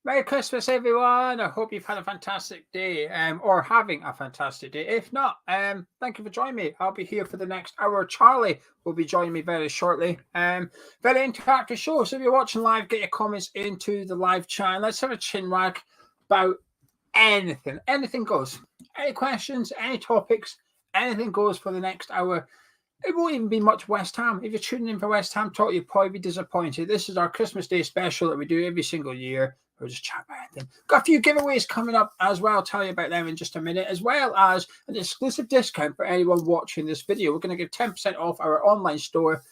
Merry Christmas, everyone. I hope you've had a fantastic day or having a fantastic day. If not, thank you for joining me. I'll be here for the next hour. Charlie will be joining me very shortly. Very interactive show. So if you're watching live, get your comments into the live chat. Let's have a chin wag about anything. Anything goes. Any questions, any topics, anything goes for the next hour. It won't even be much West Ham. If you're tuning in for West Ham talk, you'll probably be disappointed. This is our Christmas Day special that we do every single year. We'll just chat about anything. Got a few giveaways coming up as well. I'll tell you about them in just a minute, as well as an exclusive discount for anyone watching this video. We're going to give 10% off our online store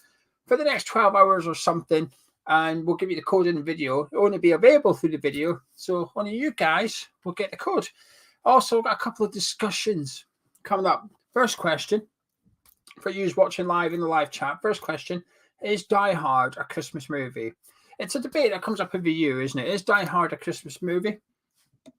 for the next 12 hours or something, and we'll give you the code in the video. It'll only be available through the video, so only you guys will get the code. Also, got a couple of discussions coming up. First question for you watching live in the live chat. First question: is Die Hard a Christmas movie? It's a debate that comes up every year, isn't it? Is Die Hard a Christmas movie?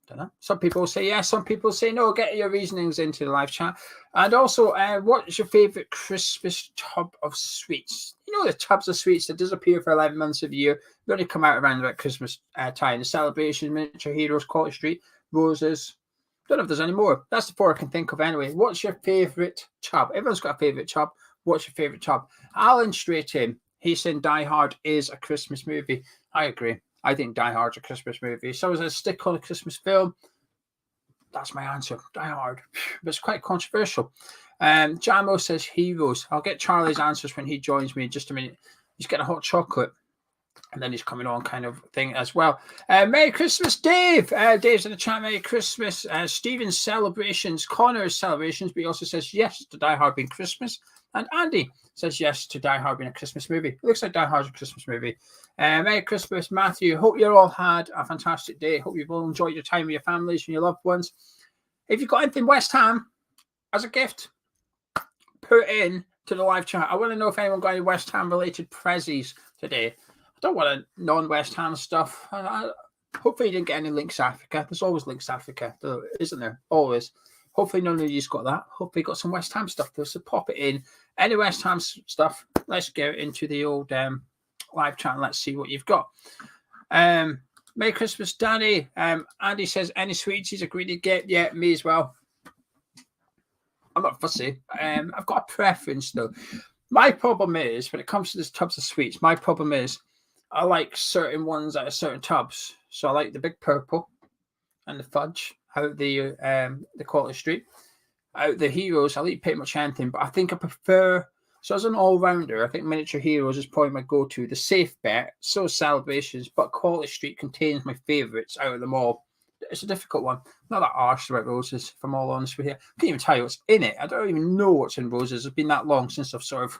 Don't know. Some people say yes, some people say no. Get your reasonings into the live chat. And also, what's your favourite Christmas tub of sweets? You know, the tubs of sweets that disappear for 11 months of the year. They only come out around about Christmas time. The Celebration, Miniature Heroes, Quality Street, Roses. Don't know if there's any more. That's the four I can think of anyway. What's your favourite tub? Everyone's got a favourite tub. What's your favourite tub? Alan straight in. He's saying Die Hard is a Christmas movie. I agree. I think Die Hard's a Christmas movie. So as a stick on a Christmas film, that's my answer. Die Hard. But it's quite controversial. Jamo says Heroes. I'll get Charlie's answers when he joins me in just a minute. He's getting a hot chocolate. And then he's coming on kind of thing as well. Merry Christmas, Dave. Dave's in the chat. Merry Christmas. Stephen's celebrations. Connor's celebrations. But he also says yes to Die Hard being Christmas. And Andy says yes to Die Hard being a Christmas movie. It looks like Die Hard's a Christmas movie. Merry Christmas, Matthew. Hope you all had a fantastic day. Hope you've all enjoyed your time with your families and your loved ones. If you've got anything West Ham as a gift, put it in to the live chat. I want to know if anyone got any West Ham related prezzies today. I don't want a non-West Ham stuff. Hopefully you didn't get any Links Africa. There's always Links Africa, isn't there? Always. Hopefully none of you's got that. Hopefully you got some West Ham stuff though, so pop it in. Any West Ham stuff, let's go into the old live chat and let's see what you've got. Merry Christmas, Danny. Andy says, any sweets he's agreed to get? Yeah, me as well. I'm not fussy. I've got a preference though. My problem is, when it comes to this tubs of sweets, my problem is I like certain ones out of certain tubs. So I like the big purple and the fudge out the Quality Street. Out the Heroes, I'll eat pretty much anything, but I think I prefer, so as an all-rounder, I think Miniature Heroes is probably my go-to, the safe bet, so Celebrations, but Quality Street contains my favourites out of them all. It's a difficult one. Not that harsh about Roses, if I'm all honest with you. I can't even tell you what's in it. I don't even know what's in Roses. It's been that long since I've sort of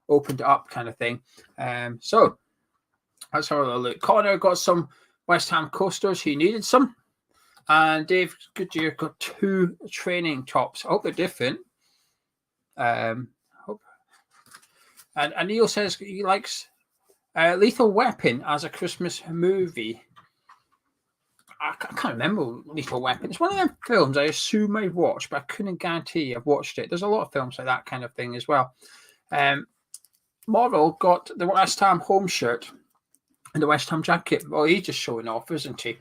opened it up kind of thing. So let's have a look. Connor got some West Ham coasters. He needed some. And Dave Goodyear got 2 training tops. I hope they're different. And Neil says he likes Lethal Weapon as a Christmas movie. I can't remember Lethal Weapon. It's one of them films I assume I've watched, but I couldn't guarantee I've watched it. There's a lot of films like that kind of thing as well. Morrill got the West Ham home shirt and the West Ham jacket. Well, he's just showing off, isn't he?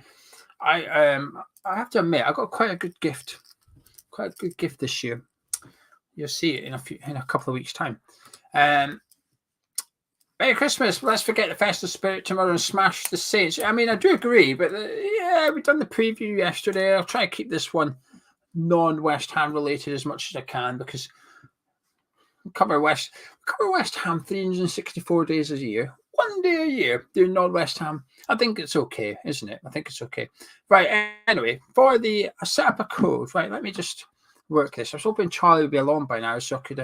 I have to admit, I got quite a good gift this year. You'll see it in a couple of weeks' time. Merry Christmas. Let's forget the festive spirit tomorrow and smash the Saints. I mean, I do agree, but yeah, we've done the preview yesterday. I'll try to keep this one non-West Ham related as much as I can because we cover West Ham 364 days a year. 1 day a year doing non-West Ham. I think it's okay, isn't it? I think it's okay. Right, anyway, I set up a code. Right, let me just work this. I was hoping Charlie would be along by now so I could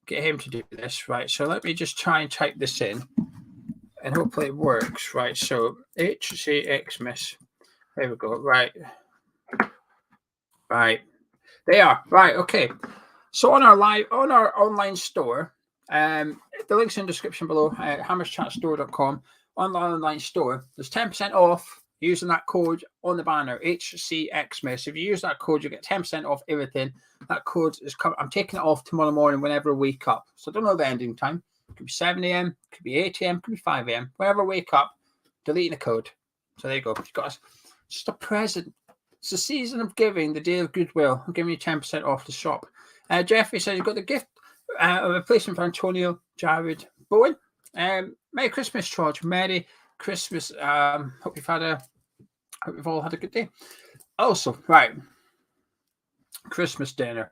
get him to do this. Right, so let me just try and type this in and hopefully it works. Right, so HCXmas. There we go. Right. They are. Right, okay. So on our online store, the link's in the description below, hammerschatstore.com. On the online store, there's 10% off using that code on the banner, HCXmas. If you use that code, you get 10% off everything. That code is coming. I'm taking it off tomorrow morning whenever I wake up. So I don't know the ending time. It could be 7 a.m., it could be 8 a.m., it could be 5 a.m. Whenever I wake up, deleting the code. So there you go. You've got just a present. It's the season of giving, the day of goodwill. I'm giving you 10% off the shop. Jeffrey says you've got the gift, a replacement for Antonio, Jared, Bowen. Merry Christmas, George. Merry Christmas. Hope you've all had a good day. Also, right, Christmas dinner.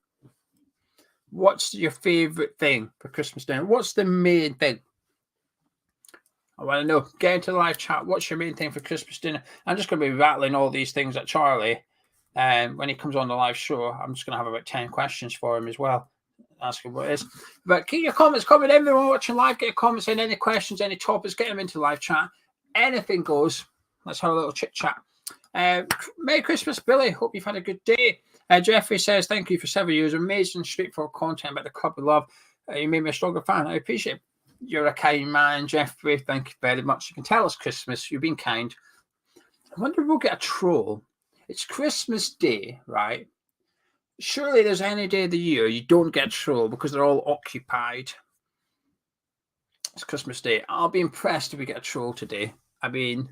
What's your favorite thing for Christmas dinner? What's the main thing? I want to know. Get into the live chat. What's your main thing for Christmas dinner? I'm just going to be rattling all these things at Charlie. When he comes on the live show, I'm just going to have about 10 questions for him as well. Ask him what it is. But keep your comments coming. Everyone watching live, get your comments in. Any questions, any topics, get them into the live chat. Anything goes. Let's have a little chit chat. Merry Christmas, Billy. Hope you've had a good day. Jeffrey says, thank you for 7 years. Amazing, straightforward content about the club of love. You made me a stronger fan. I appreciate it. You're a kind man, Jeffrey. Thank you very much. You can tell it's Christmas. You've been kind. I wonder if we'll get a troll. It's Christmas Day, right? Surely there's any day of the year you don't get a troll because they're all occupied. It's Christmas Day. I'll be impressed if we get a troll today. I mean,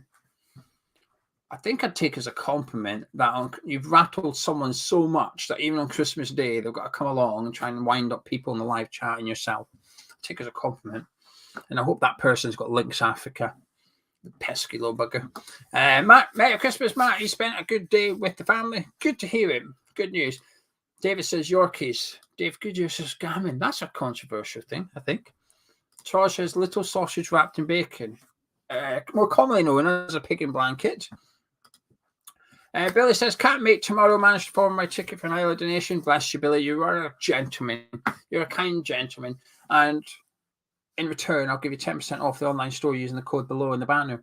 I think I'd take as a compliment that you've rattled someone so much that even on Christmas Day, they've got to come along and try and wind up people in the live chat and yourself. Take as a compliment. And I hope that person's got Links Africa. The pesky little bugger. Matt, Merry Christmas, Matt. You spent a good day with the family. Good to hear it. Good news. David says Yorkies. Dave Goodyear says gammon. That's a controversial thing, I think. Charles says little sausage wrapped in bacon. More commonly known as a pig in blanket. Billy says, can't make tomorrow. Managed to form my ticket for an Isla donation. Bless you, Billy. You are a gentleman. You're a kind gentleman. And in return, I'll give you 10% off the online store using the code below in the banner.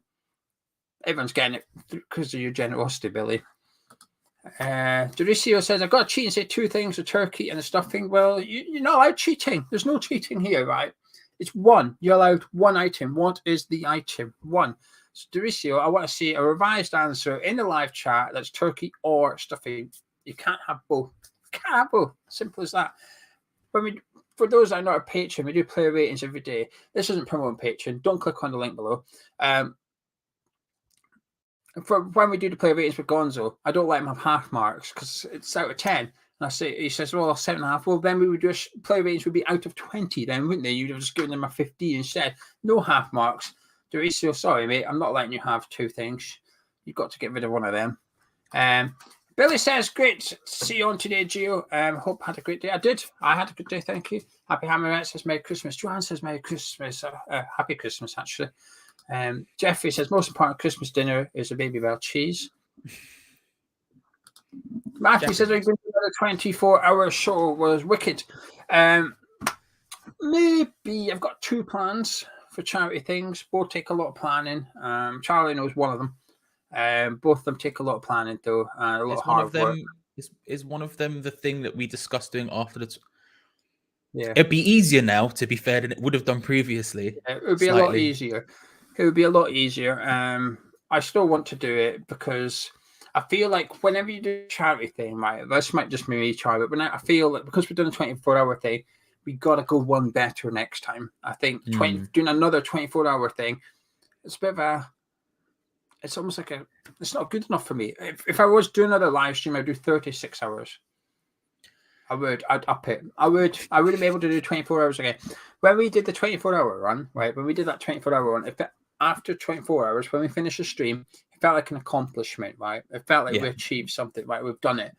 Everyone's getting it because of your generosity, Billy. Doricio says, I've got to cheat and say 2 things, the turkey and the stuffing. Well, you're not allowed cheating. There's no cheating here, right? It's 1. You're allowed 1 item. What is the item? 1. So, Doricio, I want to see a revised answer in the live chat that's turkey or stuffing. You can't have both. You can't have both. Simple as that. For those that are not a patron, we do player ratings every day. This isn't promoting Patreon. Don't click on the link below. For when we do the player ratings with Gonzo, I don't let him have half marks because it's out of 10. And I say, he says, well, 7.5. Well, then we would do player ratings would be out of 20, then wouldn't they? You'd have just given them a 15 instead. No half marks. Doricio, sorry, mate. I'm not letting you have 2 things. You've got to get rid of one of them. Billy says, great to see you on today, Geo. Hope I had a great day. I did. I had a good day, thank you. Happy Hammerette says, Merry Christmas. Joanne says, Merry Christmas. Happy Christmas, actually. Jeffrey says, most important Christmas dinner is a Baby Bell cheese. Matthew says, we've been doing a 24-hour show. Was wicked. Maybe I've got 2 plans for charity things. Both take a lot of planning. Charlie knows one of them. Both of them take a lot of planning, though, and a lot of hard work. Is one of them the thing that we discussed doing after the? Yeah, it'd be easier now, to be fair, than it would have done previously. Yeah, it would be a lot easier. It would be a lot easier. I still want to do it because I feel like whenever you do a charity thing, right, this might just be me, Charlie, but I feel that because we're doing a 24-hour thing, we got to go one better next time. I think doing another 24-hour thing, it's a bit of it's almost like it's not good enough for me. If I was doing another live stream, I'd do 36 hours. I'd up it. I wouldn't be able to do 24 hours again. When we did the 24-hour run, right, when we did that 24-hour run, after 24 hours, when we finished the stream, it felt like an accomplishment, right? It felt like we achieved something, right? We've done it.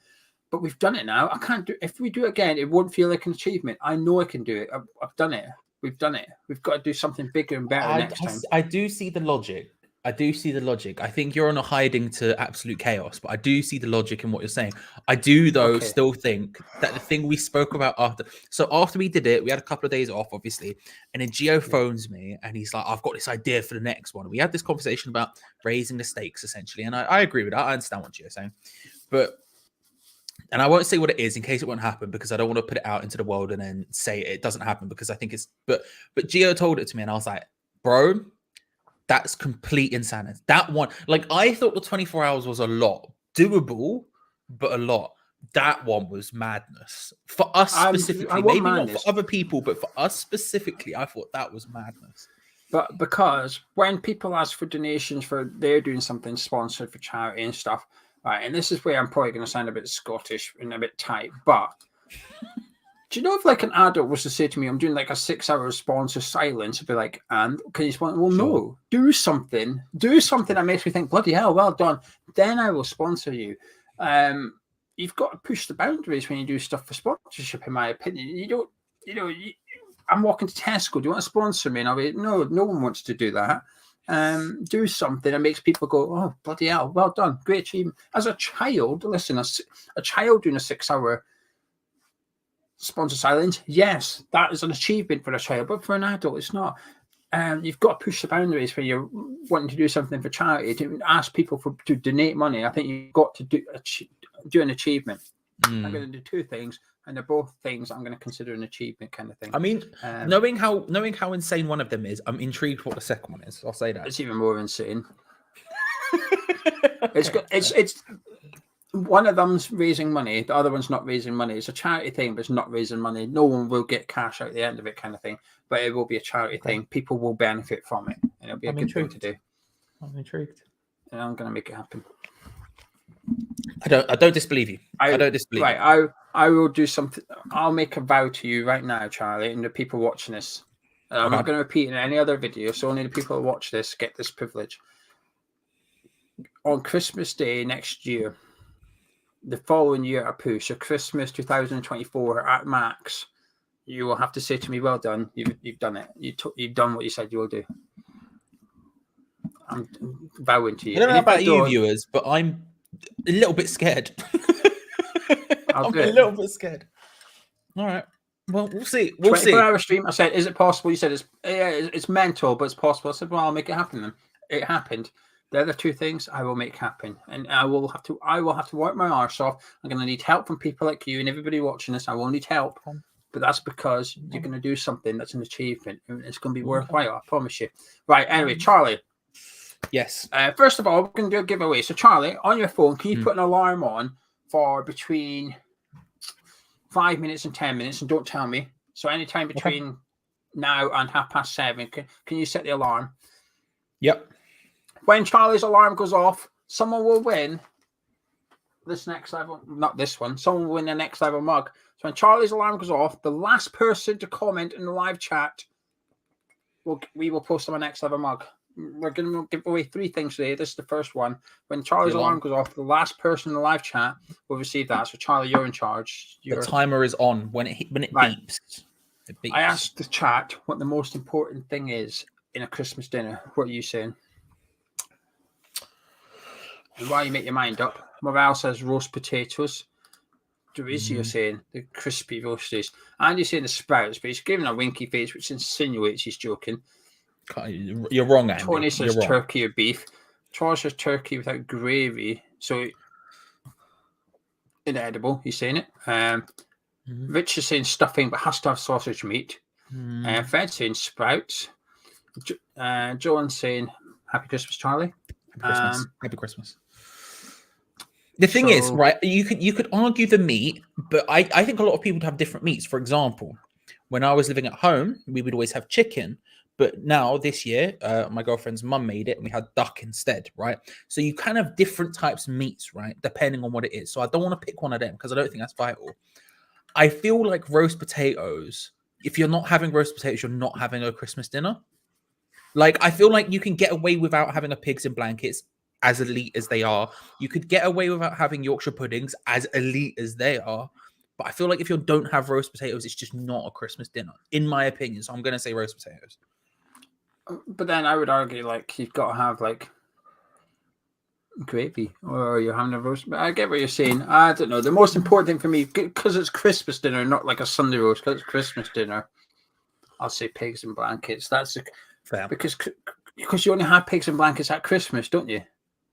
But we've done it now. I can't do. If we do it again, it won't feel like an achievement. I know I can do it. I've done it. We've done it. We've got to do something bigger and better next time. I do see the logic. I think you're on a hiding to absolute chaos, but I do see the logic in what you're saying. I do, though, still think that the thing we spoke about after we did it, we had a couple of days off, obviously, and then Geo phones me and he's like, I've got this idea for the next one. We had this conversation about raising the stakes, essentially, and I agree with that. I understand what Geo's saying, and I won't say what it is in case it won't happen because I don't want to put it out into the world and then say it doesn't happen because I think it's, but Geo told it to me and I was like, bro, that's complete insanity. That one, like, I thought the 24 hours was a lot. Doable, but a lot. That one was madness. For us specifically. Maybe not for other people, but for us specifically, I thought that was madness. But because when people ask for donations for they're doing something sponsored for charity and stuff, right? And this is where I'm probably going to sound a bit Scottish and a bit tight, but do you know if like an adult was to say to me, I'm doing like a 6-hour sponsor silence, I'd be like, and can you sponsor? Well, no, do something that makes me think, bloody hell, well done. Then I will sponsor you. You've got to push the boundaries when you do stuff for sponsorship, in my opinion. You don't, I'm walking to Tesco. Do you want to sponsor me? And I'll be, no one wants to do that. Do something that makes people go, oh, bloody hell, well done, great achievement. As a child, listen, a child doing a 6-hour sponsor silence, yes, that is an achievement for a child, but for an adult, it's not. You've got to push the boundaries when you're wanting to do something for charity, to ask people to donate money. I think you've got to do an achievement. I'm going to do two things, and they're both things I'm going to consider an achievement kind of thing. I mean, knowing how insane one of them is, I'm intrigued what the second one is. I'll say that it's even more insane. It's one of them's raising money, the other one's not raising money. It's a charity thing, but it's not raising money. No one will get cash out at the end of it, kind of thing. But it will be a charity thing. People will benefit from it, and it'll be a good thing to do. I'm intrigued. And I'm going to make it happen. I don't disbelieve you. I don't disbelieve. Right, I will do something. I'll make a vow to you right now, Charlie, and the people watching this. I'm not going to repeat in any other video, so only the people who watch this get this privilege. On Christmas Day next year, the following year at Pooh, so Christmas 2024 at max, you will have to say to me, well done, you've done it. You've done what you said you will do. I'm vowing to you. I don't know about you viewers, but I'm a little bit scared. I'm a little bit scared. All right. Well, we'll see. 24-hour stream. I said, is it possible? You said it's mental, but it's possible. I said, well, I'll make it happen then. It happened. They're the two things I will make happen, and I will have to work my arse off. I'm going to need help from people like you and everybody watching this. I will need help, but that's because you're going to do something that's an achievement, and it's going to be worthwhile. I promise you. Right. Anyway, Charlie. Yes. First of all, we're going to do a giveaway. So, Charlie, on your phone, can you put an alarm on for between 5 minutes and 10 minutes, and don't tell me. So, anytime between now and 7:30, can you set the alarm? Yep. When Charlie's alarm goes off, someone will win this next level. Not this one. Someone will win the next level mug. So when Charlie's alarm goes off, the last person to comment in the live chat, we will post them a next level mug. We're going to give away 3 things today. This is the first one. When Charlie's alarm goes off, the last person in the live chat will receive that. So Charlie, you're in charge. The timer is on when it beeps. It beeps. I asked the chat what the most important thing is in a Christmas dinner. What are you saying? And while you make your mind up, Morale says roast potatoes. You're saying the crispy roasties. Andy's saying the sprouts, but he's giving a winky face, which insinuates he's joking. You're wrong, Andy. Tony says turkey or beef. Charles says turkey without gravy. So inedible, he's saying it. Rich is saying stuffing, but has to have sausage meat. Fed's saying sprouts. Joan's saying happy Christmas, Charlie. Happy Christmas. The thing is, right, you could argue the meat, but I think a lot of people would have different meats. For example, when I was living at home, we would always have chicken. But now this year, my girlfriend's mum made it and we had duck instead, right? So you kind of have different types of meats, right? Depending on what it is. So I don't want to pick one of them because I don't think that's vital. I feel like roast potatoes, if you're not having roast potatoes, you're not having a Christmas dinner. Like, I feel like you can get away without having a pigs in blankets, as elite as they are. You could get away without having Yorkshire puddings, as elite as they are. But I feel like if you don't have roast potatoes, it's just not a Christmas dinner, in my opinion. So I'm going to say roast potatoes. But then I would argue, like, you've got to have, like, gravy, or you're having a roast. But I get what you're saying. I don't know. The most important thing for me, because it's Christmas dinner, not like a Sunday roast, because it's Christmas dinner, I'll say pigs in blankets. That's fair. Because you only have pigs in blankets at Christmas, don't you?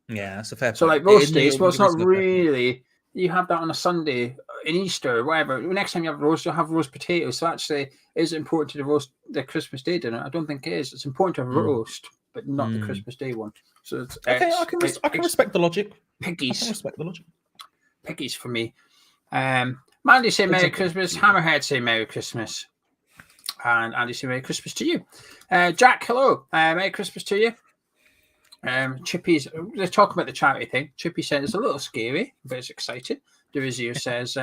Yeah, that's a fair point. So, like, roasties, well, it's not really. You have that on a Sunday, in Easter, whatever. Next time you have roast, you'll have roast potatoes. So actually, is it important to roast the Christmas Day dinner? I don't think it is. It's important to roast, but not the Christmas Day one. So it's, okay, I can respect the logic. Piggies. I can respect the logic. Piggies for me. Mandy say Merry Christmas. Hammerhead say Merry Christmas. And Andy saying Merry Christmas to you. Jack, hello. Merry Christmas to you. Chippy's, they're talking about the charity thing. Chippy said it's a little scary, but it's exciting. Derizio says,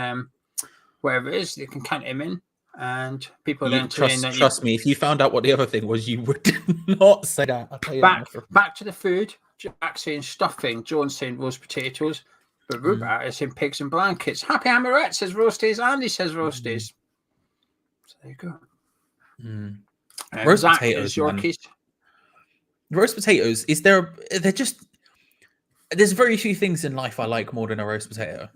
wherever it is, they can count him in. And people then trust me, if you found out what the other thing was, you would not say that. I'll tell you back to the food. Jack saying stuffing, Jones saying roast potatoes, but Rupert is saying pigs and blankets. Happy Amoret says roasties, Andy says roasties. So there you go. Roast Zach potatoes, is Yorkies. Roast potatoes, there's very few things in life I like more than a roast potato.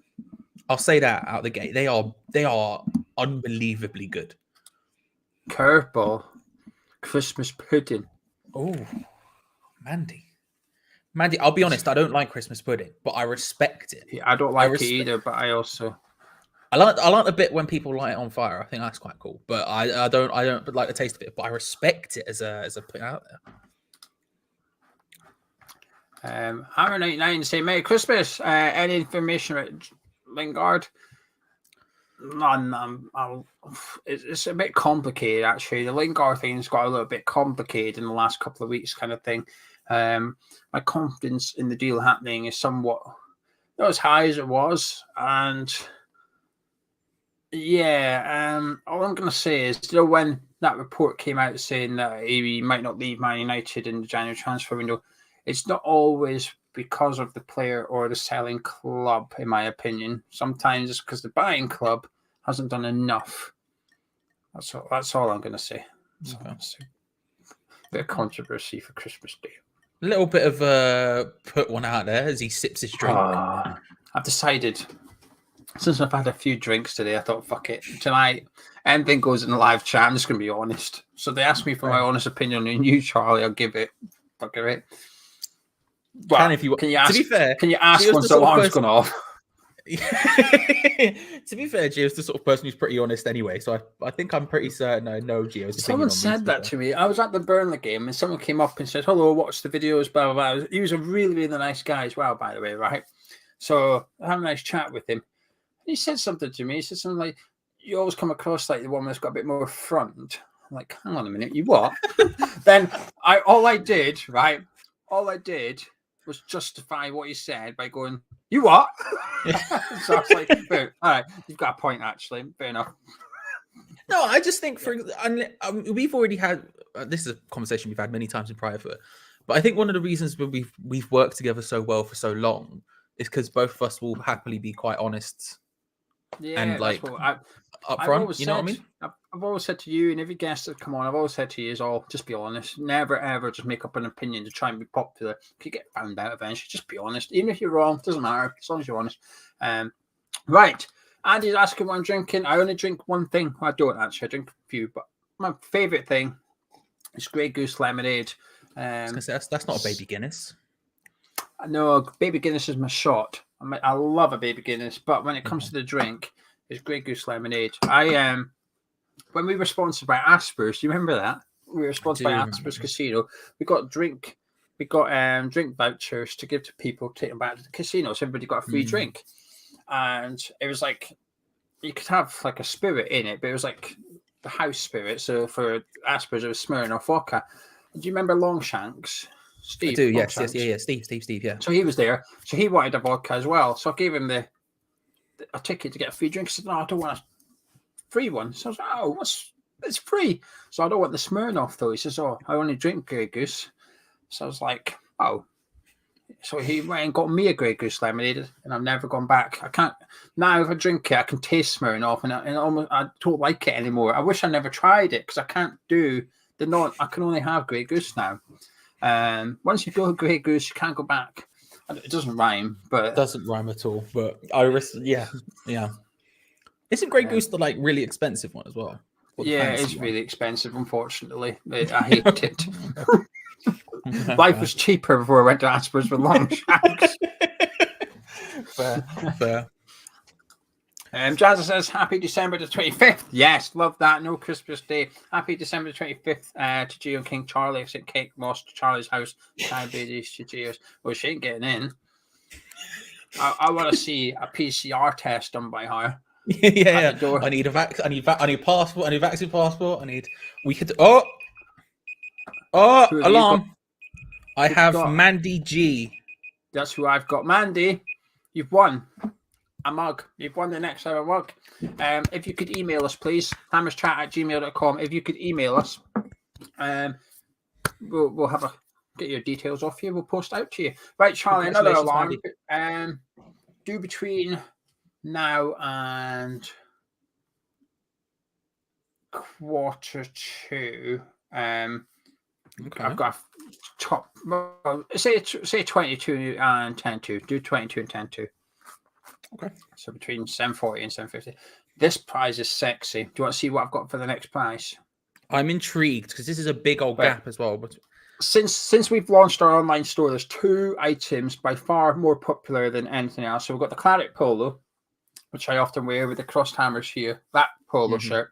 I'll say that out the gate. They are unbelievably good. Curveball, Christmas pudding. Oh, Mandy, I'll be honest, I don't like Christmas pudding, but I respect it. Yeah, I don't like it either, but I like the bit when people light it on fire. I think that's quite cool, but I don't like the taste of it, but I respect it as a put out there. Hammer99 say Merry Christmas. Any information about Lingard? None. It's a bit complicated actually. The Lingard thing's got a little bit complicated in the last couple of weeks, kind of thing. My confidence in the deal happening is somewhat not as high as it was, and all I'm going to say is, when that report came out saying that he might not leave Man United in the January transfer window, it's not always because of the player or the selling club, in my opinion. Sometimes it's because the buying club hasn't done enough. That's all I'm going to say. Bit of controversy for Christmas Day. A little bit of put one out there as he sips his drink. I've decided, since I've had a few drinks today, I thought, fuck it. Tonight, anything goes in the live chat, I'm just going to be honest. So they asked me for my honest opinion on you, Charlie. I'll give it. Fuck it. Well, can you ask once the alarm's gone off? To be fair, Geo's the sort of person who's pretty honest anyway, so I think I'm pretty certain I know Geo's. Someone said that to me. I was at the Burnley game and someone came up and said, hello, watch the videos, blah, blah, blah. He was a really, really nice guy as well, by the way, right? So I had a nice chat with him. And he said something to me. He said something like, you always come across like the one that's got a bit more front. I'm like, hang on a minute, you what? Then all I did was justify what he said by going, you what? So I was like, all right, you've got a point, actually. Fair enough. No, I just think we've already had this is a conversation we've had many times in private, but I think one of the reasons we've worked together so well for so long is because both of us will happily be quite honest. Yeah, and like upfront, you know what I mean? I've always said to you and every guest that come on, I've always said to you is just be honest. Never ever just make up an opinion to try and be popular. If you get found out eventually, just be honest. Even if you're wrong, doesn't matter as long as you're honest. Right. Andy's asking what I'm drinking. I only drink one thing. I don't actually. I drink a few, but my favourite thing is Grey Goose lemonade. I was gonna say, that's not a baby Guinness. No, baby Guinness is my shot. I love a baby Guinness, but when it comes to the drink, it's Grey Goose lemonade. When we were sponsored by Asper's, do you remember that? We were sponsored by Asper's Casino. We got drink vouchers to give to people, take them back to the casino. So everybody got a free drink, and it was like you could have like a spirit in it, but it was like the house spirit. So for Asper's, it was Smirnoff vodka. Do you remember Longshanks? Steve. I do, yes, yeah. Steve, yeah. So he was there. So he wanted a vodka as well. So I gave him a ticket to get a free drink. He said, no, I don't want a free one. So I was like, oh, it's free. So I don't want the Smirnoff though. He says, oh, I only drink Grey Goose. So I was like, oh. So he went and got me a Grey Goose lemonade, and I've never gone back. I can't now. If I drink it, I can taste Smirnoff, and I don't like it anymore. I wish I never tried it because I can't do I can only have Grey Goose now. Once you go Grey Goose, you can't go back. It doesn't rhyme, but it doesn't rhyme at all. But yeah. Isn't Grey Goose the like really expensive one as well? Yeah, it's really expensive. Unfortunately, I hate it. Life was cheaper before I went to Asper's with Longshanks. Fair. Jazza says, happy December the 25th. Yes, love that. No Christmas Day. Happy December the 25th to Geo and King Charlie. I sent Cake Moss to Charlie's house. Diabetes to Geo's. Well, she ain't getting in. I want to see a PCR test done by her. Yeah. the door. I need a I need passport. I need vaccine passport. We could. Oh, Who have you got? alarm! I Who've you have got? Mandy G. That's who I've got. Mandy, you've won a mug. You've won the next ever mug. If you could email us, please, hammerschat@gmail.com. If you could email us, we'll have get your details off you. We'll post out to you. Right, Charlie, another alarm. Do between now and 1:45. Okay. I've got a top. Well, say 22 and 10:2. Do 22 and 10:2. Okay. So between 7:40 and 7:50. This prize is sexy. Do you want to see what I've got for the next prize? I'm intrigued because this is a big old gap as well. But since we've launched our online store, there's 2 items by far more popular than anything else. So we've got the claret polo, which I often wear with the crossed hammers here. That polo shirt.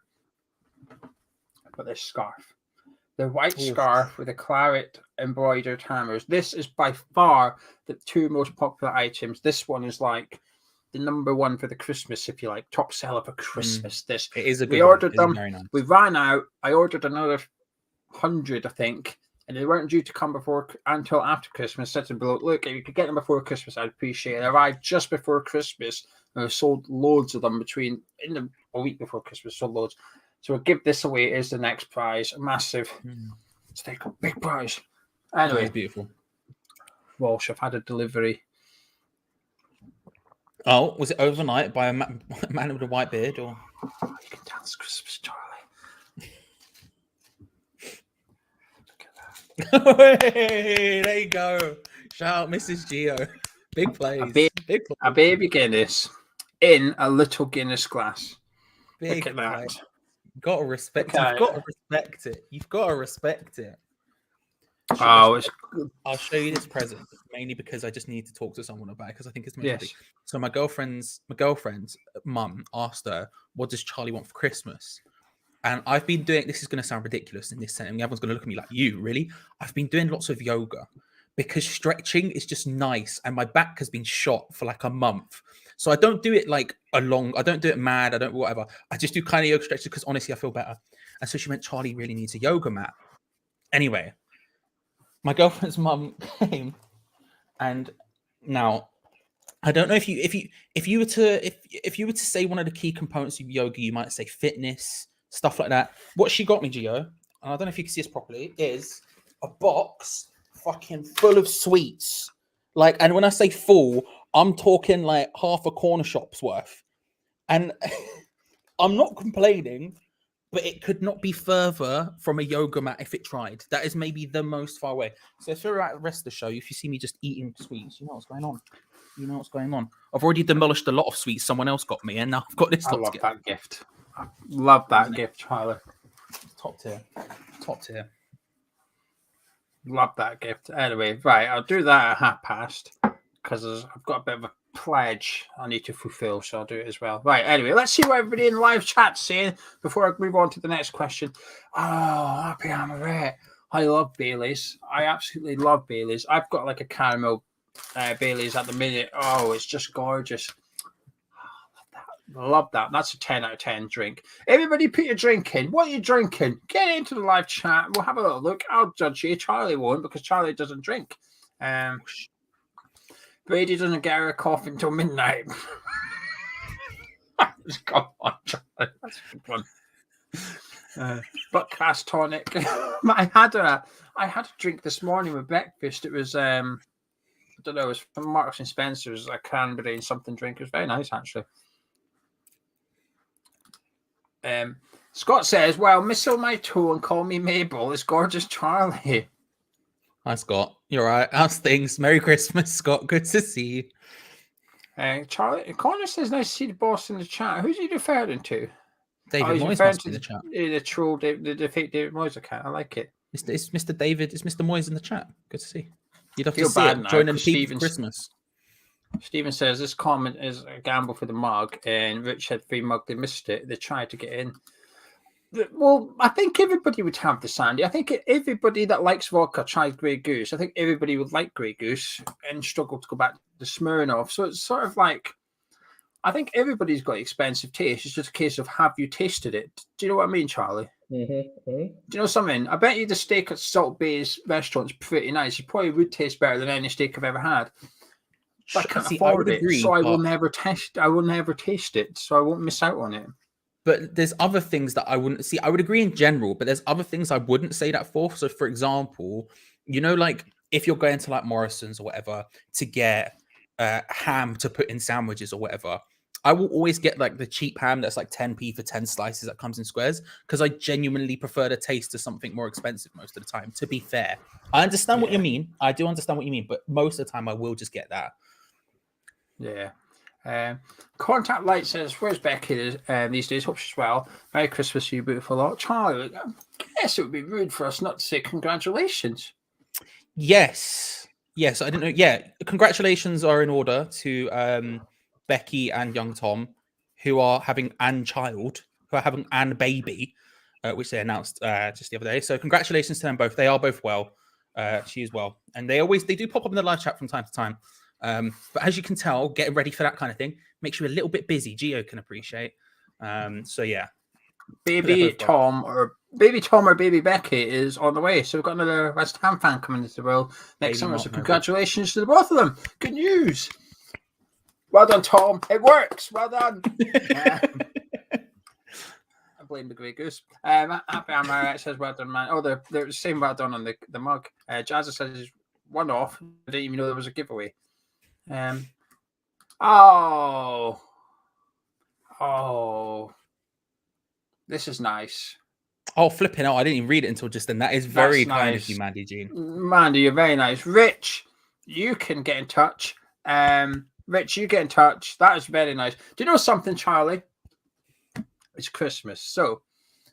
But this scarf. The white scarf with the claret embroidered hammers. This is by far the 2 most popular items. This one is like the number 1 for the Christmas, if you like, top seller for Christmas. This it is a good. We ordered them. Very nice. We ran out. I ordered another 100, I think, and they weren't due to come until after Christmas. Said to them, look, if you could get them before Christmas, I'd appreciate it. They arrived just before Christmas, and we sold loads of them a week before Christmas. Sold loads. So we'll give this away as the next prize. A massive, big prize. Anyway, it's beautiful. Walsh, I've had a delivery. Oh, was it overnight by a man with a white beard? Or you can dance Christmas, Charlie. Look at that. Hey, there you go. Shout out Mrs. Geo. Big plays. A baby Guinness in a little Guinness glass. Big Look at that. Play. Gotta respect. You've got to respect it. You've got to respect it. I'll show you this present mainly because I just need to talk to someone about it because I think it's meant to be. So my girlfriend's mum asked her, "What does Charlie want for Christmas?" And I've been doing. This is going to sound ridiculous in this sentence. Everyone's going to look at me like, "You really?" I've been doing lots of yoga because stretching is just nice, and my back has been shot for like a month. So I don't do it like I don't do it mad. I don't whatever. I just do kind of yoga stretches because honestly, I feel better. And so she went, Charlie really needs a yoga mat. Anyway, my girlfriend's mum came, and now I don't know if you were to say one of the key components of yoga, you might say fitness, stuff like that. What she got me, Geo, and I don't know if you can see this properly, is a box fucking full of sweets. Like, and when I say full, I'm talking like half a corner shop's worth. And I'm not complaining, but it could not be further from a yoga mat if it tried. That is maybe the most far away. So throughout the rest of the show, if you see me just eating sweets, you know what's going on. You know what's going on. I've already demolished a lot of sweets someone else got me, and now I've got this. I love that gift. I love that gift, Charlie. Top tier. Top tier. Love that gift. Anyway, right, I'll do that at 1:30 because I've got a bit of a pledge I need to fulfill, so I'll do it as well. Right, anyway, let's see what everybody in the live chat's saying before I move on to the next question. Oh, happy Amaret. I love Baileys. I absolutely love Baileys. I've got like a caramel Baileys at the minute. Oh, it's just gorgeous. I love that. That's a 10 out of 10 drink. Everybody put your drink in. What are you drinking? Get into the live chat. We'll have a little look. I'll judge you. Charlie won't because Charlie doesn't drink. Brady doesn't get her a coffee until midnight. Come on, Charlie. That's a good one. But cast tonic. I had a drink this morning with breakfast. It was I don't know, it was from Marks and Spencer's, a cranberry and something drink. It was very nice actually. Scott says, well, mistle my toe and call me Mabel. It's gorgeous Charlie. Hi, Scott. You're right. How's things? Merry Christmas, Scott. Good to see you. Charlie, Connor says, nice to see the boss in the chat. Who's he referring to? David Moyes must be in the chat. The troll, the fake David Moyes account. I like it. It's Mr. David. It's Mr. Moyes in the chat. Good to see. You'd have Feel to see bad it. now, Join them 'cause people for Christmas. Stephen says, this comment is a gamble for the mug, and Rich had free mug. They missed it. They tried to get in. Well, I think everybody would have the Sandy. I think everybody that likes vodka tries Grey Goose. I think everybody would like Grey Goose and struggle to go back to Smirnoff. So it's sort of like, I think everybody's got expensive taste. It's just a case of have you tasted it? Do you know what I mean, Charlie? Do you know something? I bet you the steak at Salt Bay's restaurant's pretty nice. It probably would taste better than any steak I've ever had. But I can't afford it, so I will never taste. I will never taste it, so I won't miss out on it. But there's other things that I wouldn't see. I would agree in general, but there's other things I wouldn't say that for. So, for example, you know, like if you're going to like Morrison's or whatever to get ham to put in sandwiches or whatever, I will always get like the cheap ham that's like 10p for 10 slices that comes in squares because I genuinely prefer the taste to something more expensive most of the time, to be fair. I understand what you mean. I do understand what you mean, but most of the time I will just get that. Yeah. Contact Light says, where's Becky these days? Hope she's well. Merry Christmas to you, beautiful lot. Charlie, I guess it would be rude for us not to say congratulations. Yes. Yes, I didn't know. Yeah, congratulations are in order to Becky and young Tom, who are having an baby, which they announced just the other day. So congratulations to them both. They are both well. She is well. And they do pop up in the live chat from time to time. But as you can tell, getting ready for that kind of thing makes you a little bit busy. Geo can appreciate. So yeah. Baby Tom or Baby Becky is on the way. So we've got another West Ham fan coming into the world next summer. So congratulations to the both of them. Good news. Well done, Tom. It works. Well done. I blame the Grey Goose. Happy Amaret says, well done, man. Oh, they're saying well done on the mug. Jazza says, one off. I didn't even know there was a giveaway. Oh, this is nice. Oh, flipping out. I didn't even read it until just then. That is very kind of you, Mandy Jean. Mandy, you're very nice. Rich, you can get in touch. Rich, you get in touch. That is very nice. Do you know something, Charlie? It's Christmas. So,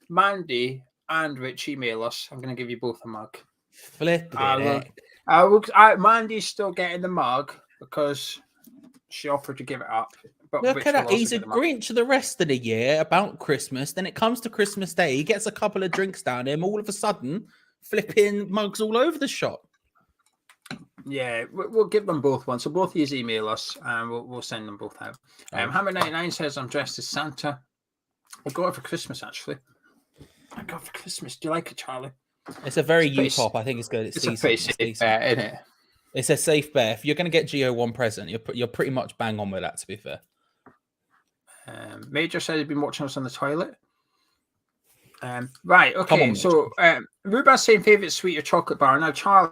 Mandy and Rich, email us. I'm going to give you both a mug. Flip it. Mandy's still getting the mug because she offered to give it up. But look at that. He's a Grinch the rest of the year about Christmas. Then it comes to Christmas Day. He gets a couple of drinks down him. All of a sudden, flipping mugs all over the shop. Yeah, we'll give them both one. So both of you email us and we'll send them both out. Hammer99 says, I'm dressed as Santa. I got it for Christmas, actually. I got it for Christmas. Do you like it, Charlie? It's a very U-pop. I think it's good. It's a pretty safe bet, isn't it? It's a safe bet. If you're going to get Geo one present, you're pretty much bang on with that, to be fair. Major said he'd been watching us on the toilet. Right, okay. On, so Ruben's saying favourite sweet or chocolate bar. Now, Charlie,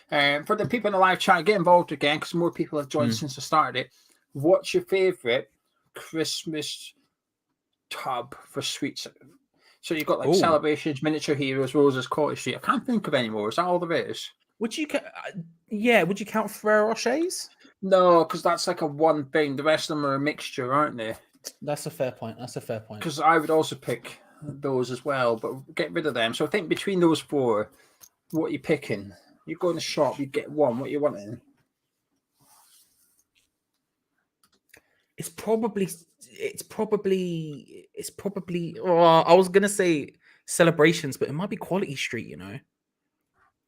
for the people in the live chat, get involved again because more people have joined since I started it. What's your favourite Christmas tub for sweets? So you've got like Celebrations, Miniature Heroes, Roses, Cottage Street. I can't think of any more. Is that all there is? Would you count Ferrero Rochers? No, because that's like a one thing. The rest of them are a mixture, aren't they? That's a fair point. Because I would also pick those as well, but get rid of them. So I think between those four, what are you picking? You go in the shop, you get one. What are you wanting? It's probably. I was gonna say Celebrations, but it might be Quality Street. You know,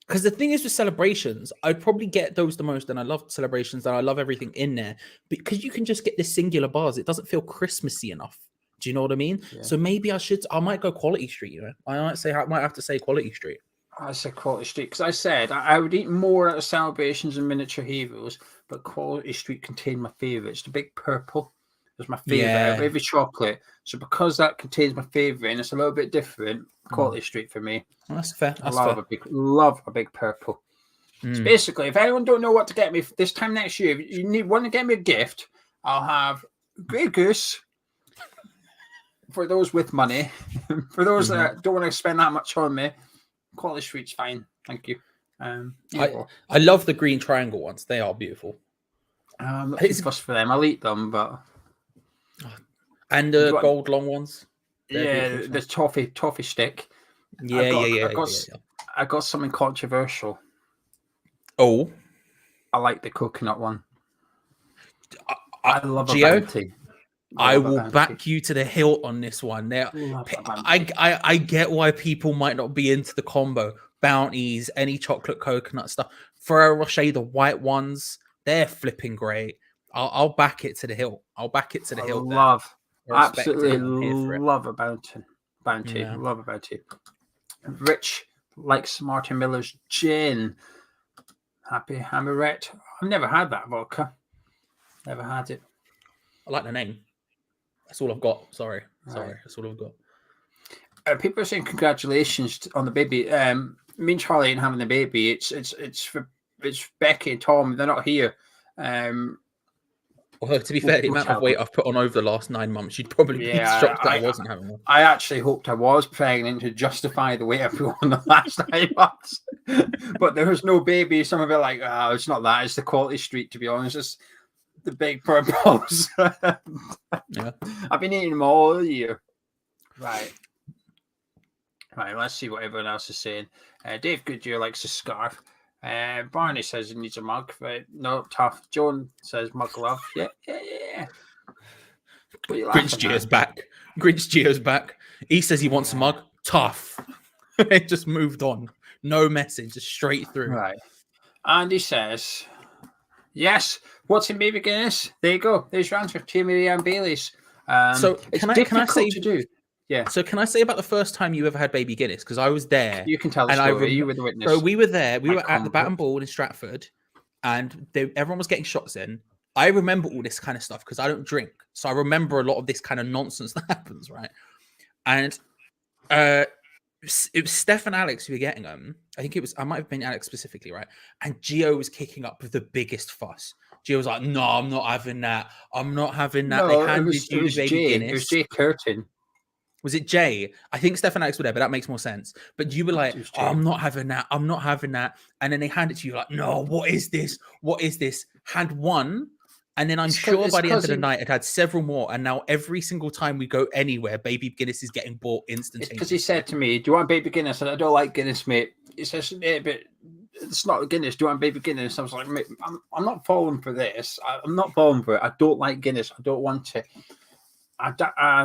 because the thing is with Celebrations, I'd probably get those the most, and I love Celebrations, and I love everything in there because you can just get this singular bars. It doesn't feel Christmassy enough. Do you know what I mean? Yeah. So maybe I might go Quality Street. You know, I might have to say Quality Street. I said Quality Street because I said I would eat more out of Celebrations and Miniature Heroes, but Quality Street contained my favourites. The big purple was my favourite of every chocolate. So because that contains my favourite and it's a little bit different, Quality Street for me. That's fair. Love a big purple. So basically, if anyone don't know what to get me this time next year, if you want to get me a gift, I'll have Grey Goose for those with money. For those that don't want to spend that much on me, Quality Street's fine. Thank you. I love the green triangle ones. They are beautiful. It's fuss for them. I'll eat them, but and the gold long ones. The toffee stick. I got something controversial. Oh, I like the coconut one. I love Geo, a bounty. I will back you to the hilt on this one. Now, I get why people might not be into the combo. Bounties, any chocolate coconut stuff. Ferrero Rocher, the white ones, they're flipping great. I'll back it to the hill. I'll back it to the hill. Absolutely love a bounty. Yeah. Love a bounty. Rich likes Martin Miller's gin. Happy Hammerette. I've never had that vodka. Never had it. I like the name. That's all I've got. Sorry. That's all I've got. People are saying congratulations on the baby. Me and Charlie ain't having the baby. It's Becky and Tom. They're not here. Although, to be fair, the amount of weight I've put on over the last 9 months, you'd probably be shocked that I wasn't having one. I actually hoped I was pregnant to justify the weight I put on the last 9 months. But there was no baby. Some of it like, oh, it's not that. It's the quality street, to be honest. It's the big purples. Yeah. I've been eating them all year. Right, let's see what everyone else is saying. Dave Goodyear likes a scarf. Barney says he needs a mug. Right? No, tough. Joan says mug love. Yeah. Grinch Geo's back. He says he wants a mug. Tough. It just moved on. No message, just straight through. Right. Andy says, yes. What's in Baby Guinness? There you go. There's your answer. Jamie and Bailey's. So can I say to do? Yeah. So can I say about the first time you ever had baby Guinness? Because I was there. You can tell the story. You were the witness. So we were there. We were at the Bat and Ball in Stratford, and everyone was getting shots in. I remember all this kind of stuff because I don't drink. So I remember a lot of this kind of nonsense that happens, right? And it was Steph and Alex who were getting them. I might have been Alex specifically, right? And Geo was kicking up with the biggest fuss. Geo was like, no, I'm not having that. I'm not having that. No, they handed you the baby Guinness. It was Jay Curtin. Was it Jay? I think Steph and Alex were there, but that makes more sense. But you were like, oh, I'm not having that. I'm not having that. And then they hand it to you like, no, what is this? What is this? Had one. And then I'm sure by the end of the night, it had several more. And now every single time we go anywhere, baby Guinness is getting bought instantaneously. Because he said to me, do you want baby Guinness? And I don't like Guinness, mate. He says, yeah, but it's not Guinness. Do you want baby Guinness? I was like, mate, I'm not falling for this. I'm not falling for it. I don't like Guinness. I don't want it.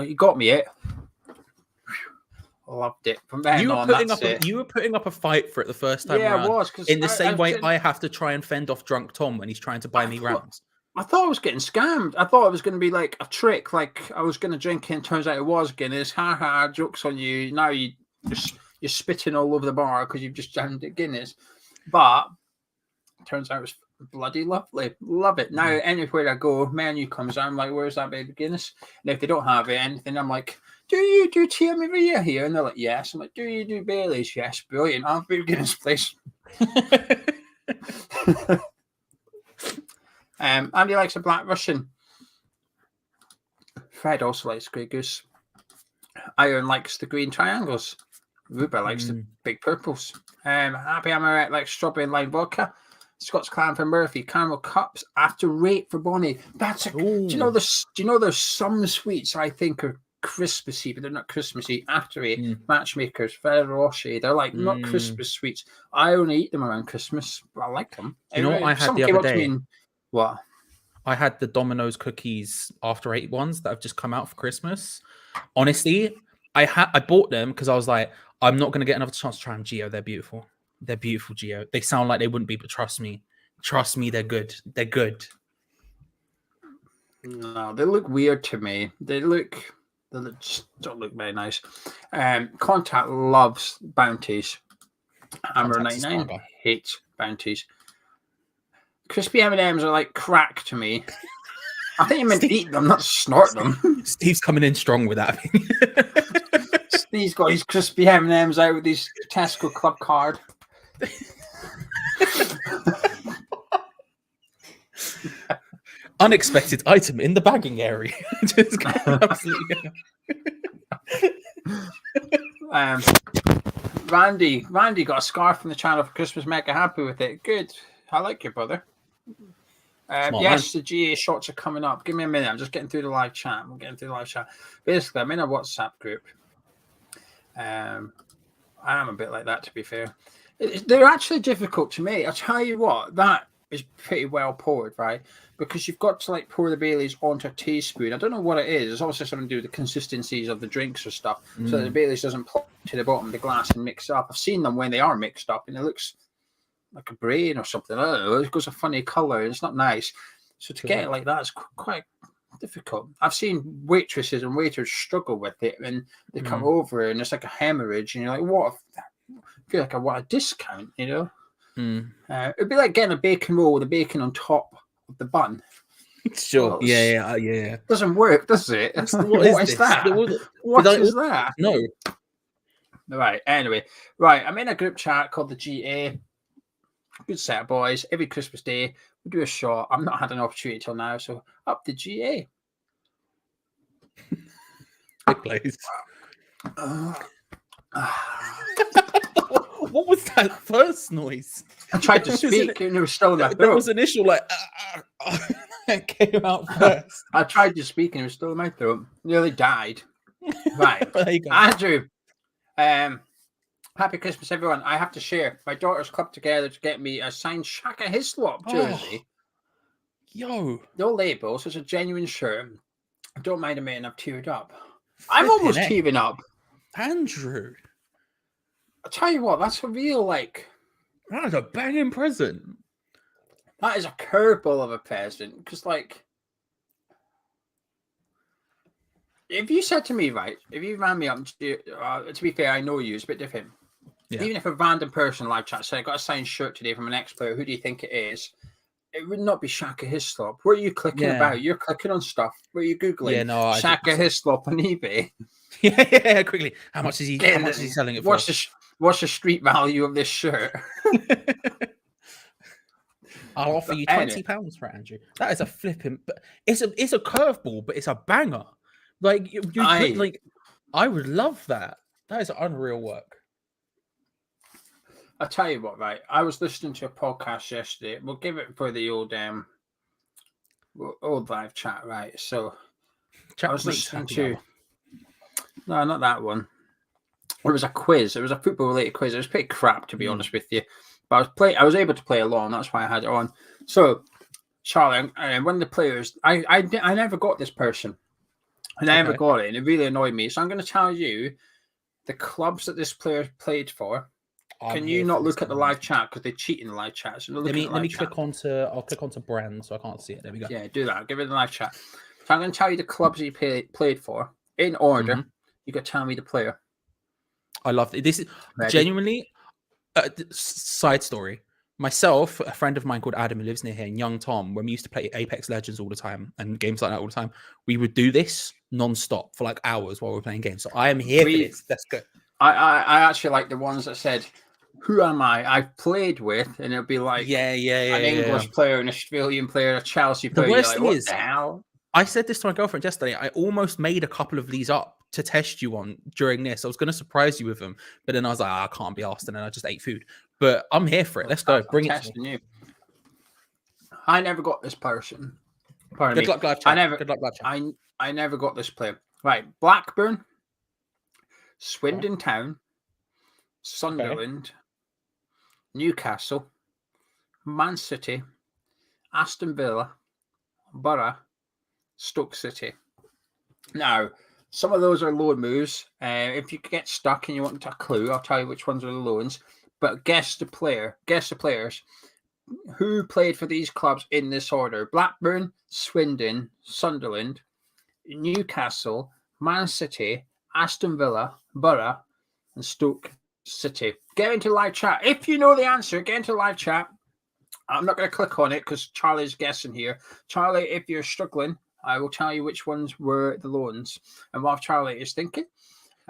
You got me it. Loved it. From then you were putting up a fight for it the first time around. Yeah, I was. In the same way I have to try and fend off drunk Tom when he's trying to buy me rounds. I thought I was getting scammed. I thought it was going to be like a trick, like I was going to drink it, and turns out it was Guinness. Ha ha, joke's on you. Now you're spitting all over the bar because you've just jammed it Guinness. But it turns out it was bloody lovely. Love it. Now anywhere I go, menu comes out, I'm like, where's that baby Guinness? And if they don't have anything, I'm like, do you do Tia Maria here? And they're like, yes. I'm like, do you do Bailey's? Yes. Brilliant. I'll have baby Guinness, please. Andy likes a Black Russian. Fred also likes Grey Goose. Iron likes the green triangles. Ruba likes the big purples. Happy Amaret likes strawberry and lime vodka. Scott's Clan for Murphy. Caramel cups after rate for Bonnie. That's do you know there's some sweets I think are Christmassy, but they're not Christmassy. After eight, Matchmakers, Ferrero Rocher, they're like not Christmas sweets. I only eat them around Christmas, but I like them. You know what I had the other day? What? I had the Domino's cookies after 8 ones that have just come out for Christmas. Honestly, I bought them because I was like, I'm not going to get another chance to try them. Geo, they're beautiful. They're beautiful, Geo. They sound like they wouldn't be, but trust me, they're good. They're good. No, they look weird to me. They just don't look very nice. Contact loves bounties. Hammer 99 hates bounties. Crispy M&Ms are like crack to me. I think you meant eat them, not snort them. Steve's coming in strong with that. Steve's got his crispy M&Ms out with his Tesco club card. Unexpected item in the bagging area. Just absolutely. Randy got a scarf from the channel for Christmas. Mega happy with it. Good. I like your brother. Yes, the GA shots are coming up. Give me a minute. I'm just getting through the live chat. Basically, I'm in a WhatsApp group. I am a bit like that, to be fair. They're actually difficult to make. I'll tell you what, that is pretty well poured, right? Because you've got to like pour the Baileys onto a teaspoon. I don't know what it is. It's obviously something to do with the consistencies of the drinks or stuff, so that the Baileys doesn't plop to the bottom of the glass and mix up. I've seen them when they are mixed up, and it looks like a brain or something. I don't know. It goes a funny color. It's not nice. So to get it like that is quite difficult. I've seen waitresses and waiters struggle with it, and they come over and it's like a hemorrhage, and you're like, what? I feel like I want a discount, you know? It'd be like getting a bacon roll with the bacon on top of the bun. Sure. Well, yeah. Doesn't work, does it? What is that? What is that? No. Right. Anyway, right. I'm in a group chat called the GA. Good set of boys. Every Christmas Day, we do a shot. I've not had an opportunity till now, so up the GA. Big place. What was that first noise? I tried to speak and it was still in my throat. There was initial like it came out first. I tried to speak and it was still in my throat. Nearly died. Right. There you go. Andrew, happy Christmas, everyone. I have to share. My daughters clubbed together to get me a signed Shaka Hislop jersey. Yo. No labels. It's a genuine shirt. I don't mind a minute. I've teared up. I'm almost tearing up. Andrew. I'll tell you what, that's a real, like... That is a banging present. That is a curveball of a present. Because, like... If you said to me, right, if you ran me up, to be fair, I know you, it's a bit different. Yeah. Even if a random person live chat said, I got a signed shirt today from an ex-player, who do you think it is? It would not be Shaka Hislop. What are you clicking about? You're clicking on stuff. What are you Googling? Yeah, no, Shaka Hislop on eBay. Yeah, quickly. How much is he selling it for? What's the street value of this shirt? I'll offer you £20 for it, Andrew. That is a flipping, but it's a curveball, but it's a banger. Like I would love that. That is unreal work. I'll tell you what, right? I was listening to a podcast yesterday. We'll give it for the old live chat, right? So I was listening to no, not that one. It was a quiz. It was a football-related quiz. It was pretty crap, to be honest with you. But I was able to play along. That's why I had it on. So, Charlie, one of the players, I never got this person. I never got it, and it really annoyed me. So I'm going to tell you the clubs that this player played for. Can you not look at the live chat because they cheat in the live chat? So let me click onto brand so I can't see it. There we go. Yeah, do that. Give it the live chat. So I'm going to tell you the clubs he played for in order. You got to tell me the player. I love it. This is genuinely side story. Myself, a friend of mine called Adam who lives near here, and young Tom, when we used to play Apex Legends all the time and games like that all the time, we would do this non-stop for like hours while we were playing games. So I am here for this. That's good. I actually like the ones that said, who am I? I've played with, and it'll be like an English player, an Australian player, a Chelsea player. The worst thing what the hell? I said this to my girlfriend yesterday. I almost made a couple of these up to test you on during this. I was going to surprise you with them, but then I was like, I can't be asked, and then I just ate food. But I'm here for it. Let's go. Bring it to me. I never got this person. Good luck, live chat. Good luck, live chat. I never got this player. Right, Blackburn, Swindon Town, Sunderland, Newcastle, Man City, Aston Villa, Borough, Stoke City. Now, some of those are loan moves. If you get stuck and you want a clue, I'll tell you which ones are the loans. But guess the players who played for these clubs in this order: Blackburn, Swindon, Sunderland, Newcastle, Man City, Aston Villa, Borough, and Stoke City. Get into live chat. If you know the answer, get into live chat. I'm not going to click on it because Charlie's guessing here. Charlie, if you're struggling, I will tell you which ones were the loans. And while Charlie is thinking.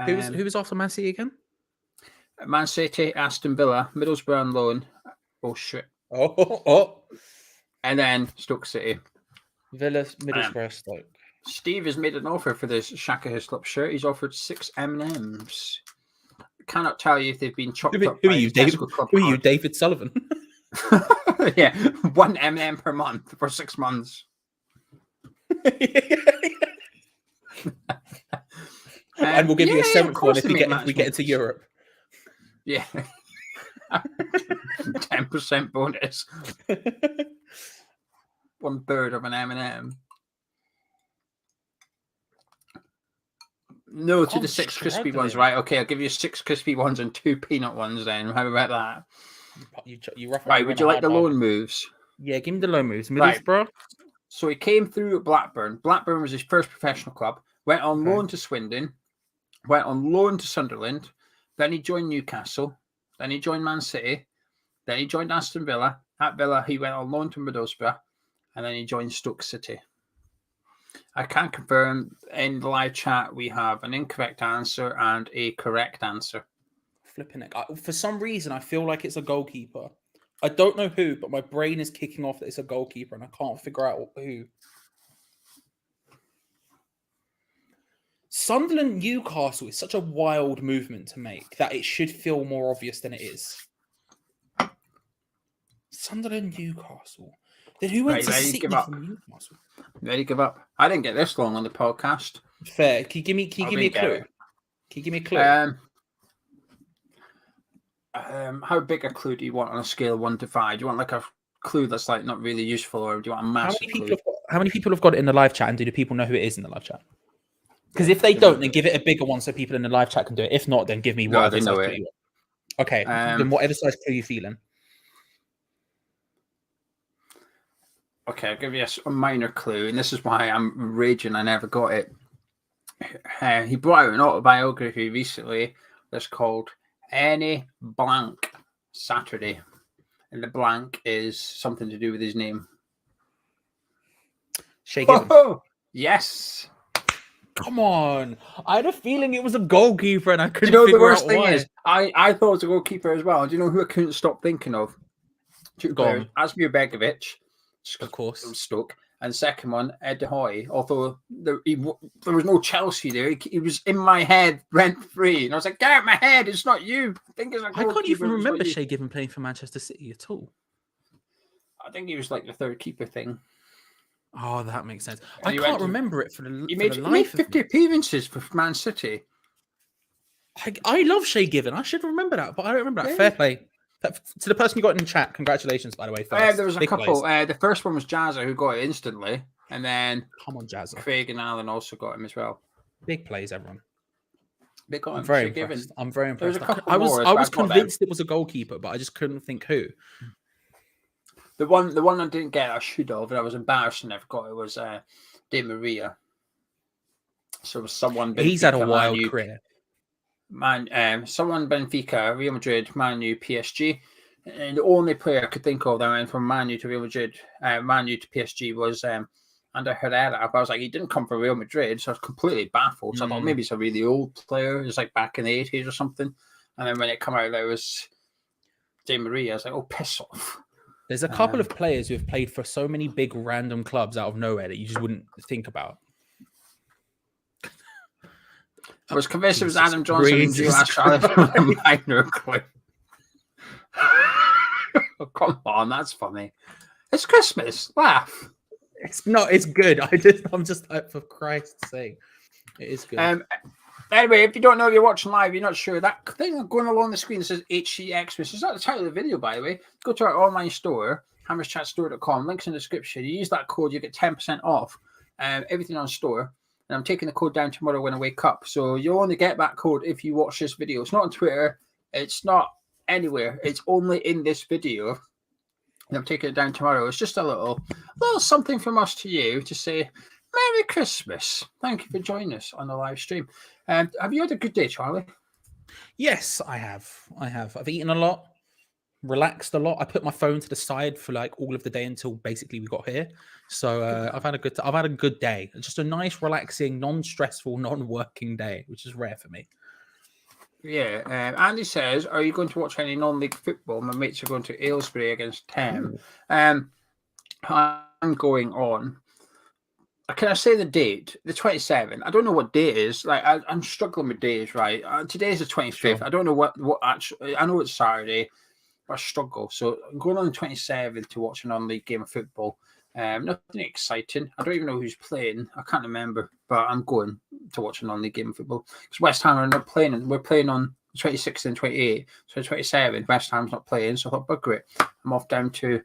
Who was after Man City again? Man City, Aston Villa, Middlesbrough on loan. Oh, shit. Oh. And then Stoke City. Villa, Middlesbrough, Stoke. Steve has made an offer for this Shaka Hislop shirt. He's offered 6 M&Ms. Cannot tell you if they've been chopped up. Who are you, David Sullivan? Yeah, 1 M&M per month for 6 months. And we'll give you a 7th one if we get into Europe. Yeah. 10% bonus. 1/3 of an M&M. No to the 6 crispy ones, right? Okay, I'll give you 6 crispy ones and 2 peanut ones then. How about that? You rough right, would you like the loan moves? Yeah, give me the loan moves. Middlesbrough. So he came through at Blackburn. Blackburn was his first professional club. Went on loan to Swindon. Went on loan to Sunderland. Then he joined Newcastle. Then he joined Man City. Then he joined Aston Villa. At Villa, he went on loan to Middlesbrough. And then he joined Stoke City. I can confirm in the live chat we have an incorrect answer and a correct answer. Flipping it. For some reason, I feel like it's a goalkeeper. I don't know who, but my brain is kicking off that it's a goalkeeper, and I can't figure out who. Sunderland Newcastle is such a wild movement to make that it should feel more obvious than it is. Sunderland Newcastle. Then who went to City from Newcastle? Ready to give up? I didn't get this long on the podcast. Fair. Can you give me a clue? Can you give me a clue? How big a clue do you want on a scale of 1 to 5? Do you want like a clue that's like not really useful, or do you want a massive clue? How many people have got it in the live chat, and do the people know who it is in the live chat? Because if they don't, then give it a bigger one so people in the live chat can do it. If not, then give me whatever size clue you want. Okay, then whatever size clue you're feeling. Okay, I'll give you a minor clue, and this is why I'm raging I never got it. He brought out an autobiography recently that's called Any Blank Saturday, and the blank is something to do with his name. Shay Given. Oh, yes. Come on. I had a feeling it was a goalkeeper, and I couldn't figure out why. The worst thing is, I thought it was a goalkeeper as well. Do you know who I couldn't stop thinking of? Two players. Asmir Begovic, of course, from Stoke, and second one, Ed De Hoy. Although there was no Chelsea there, he was in my head rent free, and I was like, "Get out of my head! It's not you." I can't even remember Shay Given playing for Manchester City at all. I think he was like the third keeper thing. Oh, that makes sense. I can't remember it for the He made 50 appearances for Man City. I love Shay Given. I should remember that, but I don't remember that. Yeah. Fair play. To the person you got in the chat, congratulations, by the way. There was a couple. The first one was Jazza, who got it instantly. And then come on, Jazza. Craig and Alan also got him as well. Big plays, everyone. They got him. I'm very impressed. I'm very impressed. I was convinced it was a goalkeeper, but I just couldn't think who. The one I didn't get, I should have, and I was embarrassed and never got it, was Di Maria. So it was someone. Benfica, he's had a wild career. Someone Benfica, Real Madrid, Man U, PSG, and the only player I could think of that went from Man U to Real Madrid, Man U to PSG was Ander Herrera. But I was like, he didn't come from Real Madrid, so I was completely baffled. So I thought maybe he's a really old player. It's like back in the 80s or something. And then when it came out, there was Di Maria. I was like, oh, piss off. There's a couple of players who have played for so many big random clubs out of nowhere that you just wouldn't think about. I was convinced it was Adam Johnson and Geo Charlie from a minor clue. Oh, come on, that's funny. It's Christmas. Laugh. It's not. It's good. I'm just like, for Christ's sake, it is good. Anyway, if you don't know, if you're watching live, you're not sure, that thing going along the screen that says HC Xmas is not the title of the video, by the way. Go to our online store, hammerschatstore.com. Links in the description. You use that code, you get 10% off everything on store. And I'm taking the code down tomorrow when I wake up. So you'll only get that code if you watch this video. It's not on Twitter. It's not anywhere. It's only in this video. And I'm taking it down tomorrow. It's just a little something from us to you to say Merry Christmas. Thank you for joining us on the live stream. Have you had a good day, Charlie? Yes, I have. I've eaten a lot, relaxed a lot. I put my phone to the side for like all of the day until basically we got here. So I've had a good day. Just a nice, relaxing, non-stressful, non-working day, which is rare for me. Yeah. Andy says, "Are you going to watch any non-league football? My mates are going to Aylesbury against Thames." I'm going on. Can I say the date? The 27th. I don't know what day it is. Like I'm struggling with days, right? Today's the 25th. Sure. I don't know what actually. I know it's Saturday. I struggle. So I'm going on the 27th to watch a non-league game of football. Nothing exciting. I don't even know who's playing. I can't remember, but I'm going to watch a non-league game of football because West Ham are not playing. We're playing on the 26th and 28th. So the 27th, West Ham's not playing. So I thought, bugger it. I'm off down to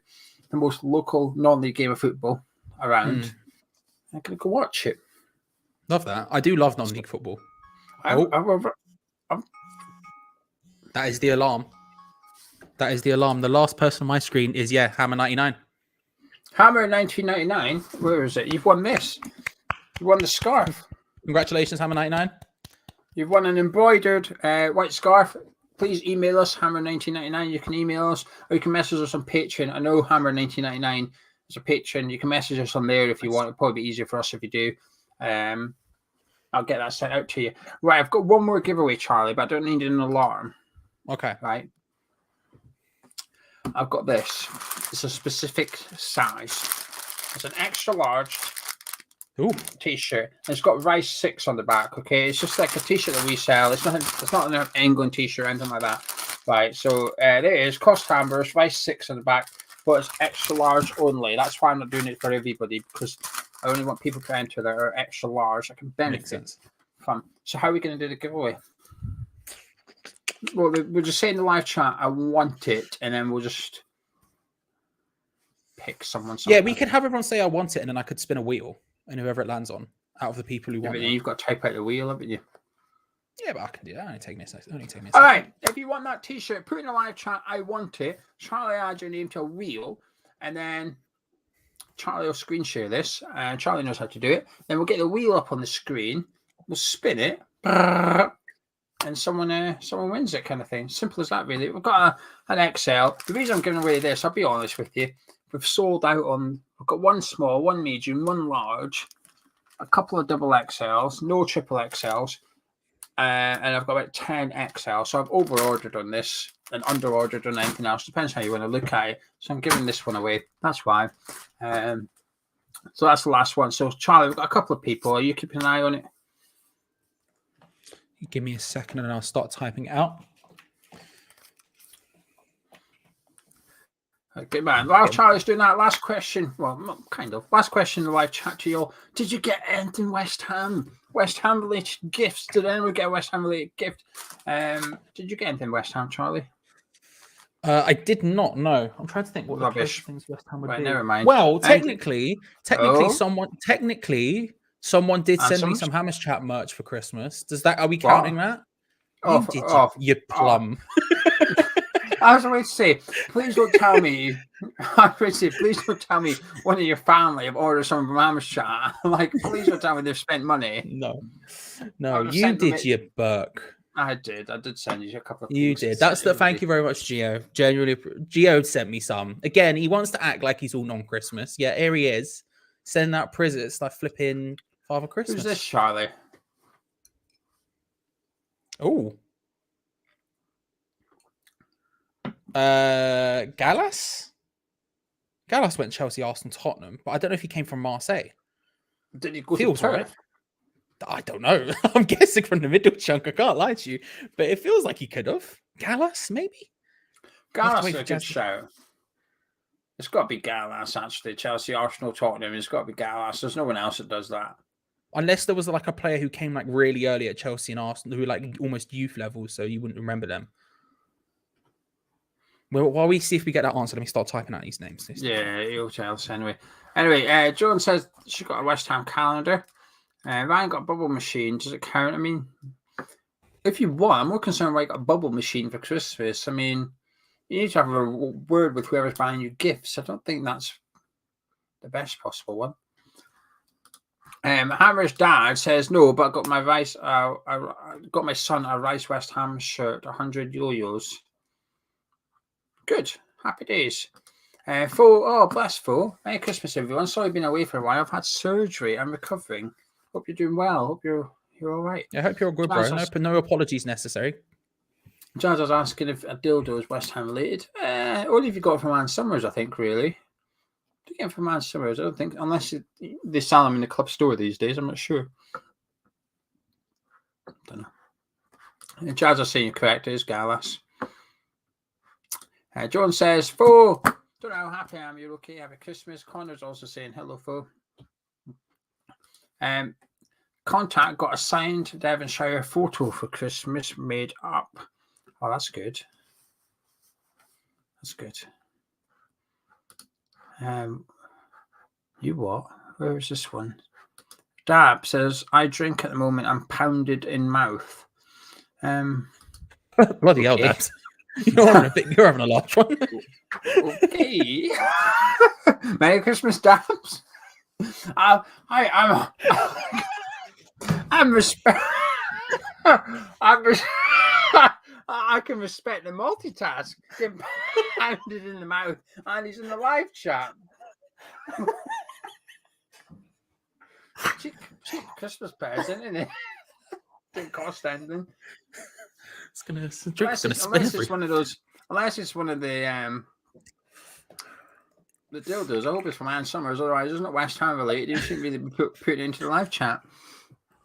the most local non-league game of football around. I'm going to go watch it. Love that. I do love non-league football. That is the alarm. That is the alarm. The last person on my screen is, Hammer 99. Hammer 1999. Where is it? You've won this. You won the scarf. Congratulations, Hammer 99. You've won an embroidered white scarf. Please email us, Hammer1999. You can email us, or you can message us on Patreon. I know Hammer1999 is a Patreon. You can message us on there if you want. It'll probably be easier for us if you do. I'll get that sent out to you. Right, I've got one more giveaway, Charlie, but I don't need an alarm. Okay. Right. I've got this. It's a specific size. It's an extra large t-shirt. It's got Rice 6 on the back. Okay, it's just like a t-shirt that we sell. It's nothing. It's not an England t-shirt or anything like that. Right. So there it is. Cost Ambers, Rice 6 on the back, but it's extra large only. That's why I'm not doing it for everybody, because I only want people to enter that are extra large. I can benefit from. So how are we going to do the giveaway? Well, we'll just say in the live chat, I want it, and then we'll just pick someone. Yeah, we could have everyone say I want it, and then I could spin a wheel, and whoever it lands on, out of the people who want it. You've got to type out the wheel, haven't you? Yeah, but I can do that. Only take me a second. All right, if you want that t-shirt, put in the live chat, I want it. Charlie, add your name to a wheel, and then Charlie will screen share this, and Charlie knows how to do it. Then we'll get the wheel up on the screen, we'll spin it, and someone wins it, kind of thing. Simple as that, really. We've got an XL. The reason I'm giving away this, I'll be honest with you, we've sold out on. We've got one small, one medium, one large, a couple of double XLs, no triple XLs, and I've got about 10 XL. So I've over ordered on this and under ordered on anything else. Depends how you want to look at it. So I'm giving this one away. That's why. So that's the last one. So Charlie, we've got a couple of people. Are you keeping an eye on it? Give me a second and I'll start typing it out. Okay, man. While Charlie's doing that, last question. Well, kind of. Last question in the live chat to you all. Did you get anything West Ham? West Ham related gifts? Did anyone get a West Ham related gift? Did you get anything West Ham, Charlie? I did not know. I'm trying to think what rubbish things West Ham would right, do. Never mind. Well, technically, someone did send me some Hammers Chat merch for Christmas. Are we counting that? You plum. I was going to say, please don't tell me. Please don't tell me one of your family have ordered something from Hammers Chat. Like, please don't tell me they've spent money. No, you did, you Burke. I did send you a couple of things. You did. Thank you very much, Geo. Genuinely, Geo sent me some. Again, he wants to act like he's all non-Christmas. Yeah, here he is. Sending out presents like flipping Father Christmas. Who's this, Charlie? Oh. Gallas? Gallas went Chelsea, Arsenal, Tottenham, but I don't know if he came from Marseille. Did he go Feels to right. I don't know. I'm guessing from the middle chunk. I can't lie to you, but it feels like he could have. Gallas, maybe. Gallas is a good shout. It's got to be Gallas, actually. Chelsea, Arsenal, Tottenham. It's got to be Gallas. There's no one else that does that. Unless there was like a player who came like really early at Chelsea and Arsenal, who were like almost youth level, so you wouldn't remember them. Well, while we see if we get that answer, let me start typing out these names. Yeah, you'll tell us anyway. Anyway, Joan says she got a West Ham calendar. Ryan got a bubble machine. Does it count? I mean, if you want, I'm more concerned about a bubble machine for Christmas. I mean, you need to have a word with whoever's buying you gifts. I don't think that's the best possible one. Hammer's dad says no, but I got my I got my son a Rice West Ham shirt, 100 yo-yos. Good, happy days. Bless Fo. Merry Christmas, everyone. Sorry, I've been away for a while. I've had surgery. I'm recovering. Hope you're doing well. Hope you're all right. I hope you're good, bro. No apologies necessary. Jazz was asking if a dildo is West Ham related. Only if you got it from Ann Summers, I think, really. Do you get it from Ann Summers? I don't think, unless they sell them in the club store these days. I'm not sure. I don't know. Jazz is saying you're correct. It is Gallas. John says, Fo, don't know how happy I am. You're okay. Have a Christmas. Connor's also saying hello, Fo. Contact got a signed Devonshire photo for Christmas made up. Oh, that's good. That's good. You what? Where is this one? Dab says, I drink at the moment. I'm pounded in mouth. Bloody hell, Dabs. You're having a laugh one. Okay. Merry Christmas, Dabs. I'm respect. I can respect the multitask. Getting pounded in the mouth, and he's in the live chat. cheap Christmas present, isn't it? Didn't cost anything. Unless it's one of the dildos. I hope it's from Ann Summers. Otherwise, it's not West Ham related. You shouldn't really be put into the live chat.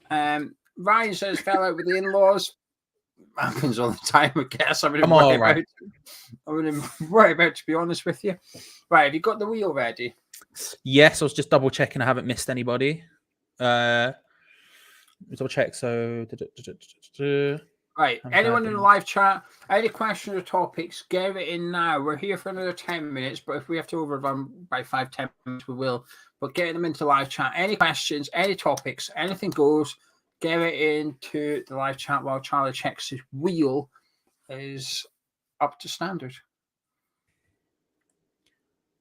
Ryan says fell out with the in-laws. Happens all the time, I guess. I wouldn't worry about, to be honest with you. Right, have you got the wheel ready? Yes, I was just double checking. I haven't missed anybody. Double check. So, right. Anyone in the live chat? Any questions or topics? Get it in now. We're here for another 10 minutes, but if we have to overrun by 5-10 minutes, we will. But get them into live chat. Any questions? Any topics? Anything goes. Get it into the live chat while Charlie checks his wheel is up to standard.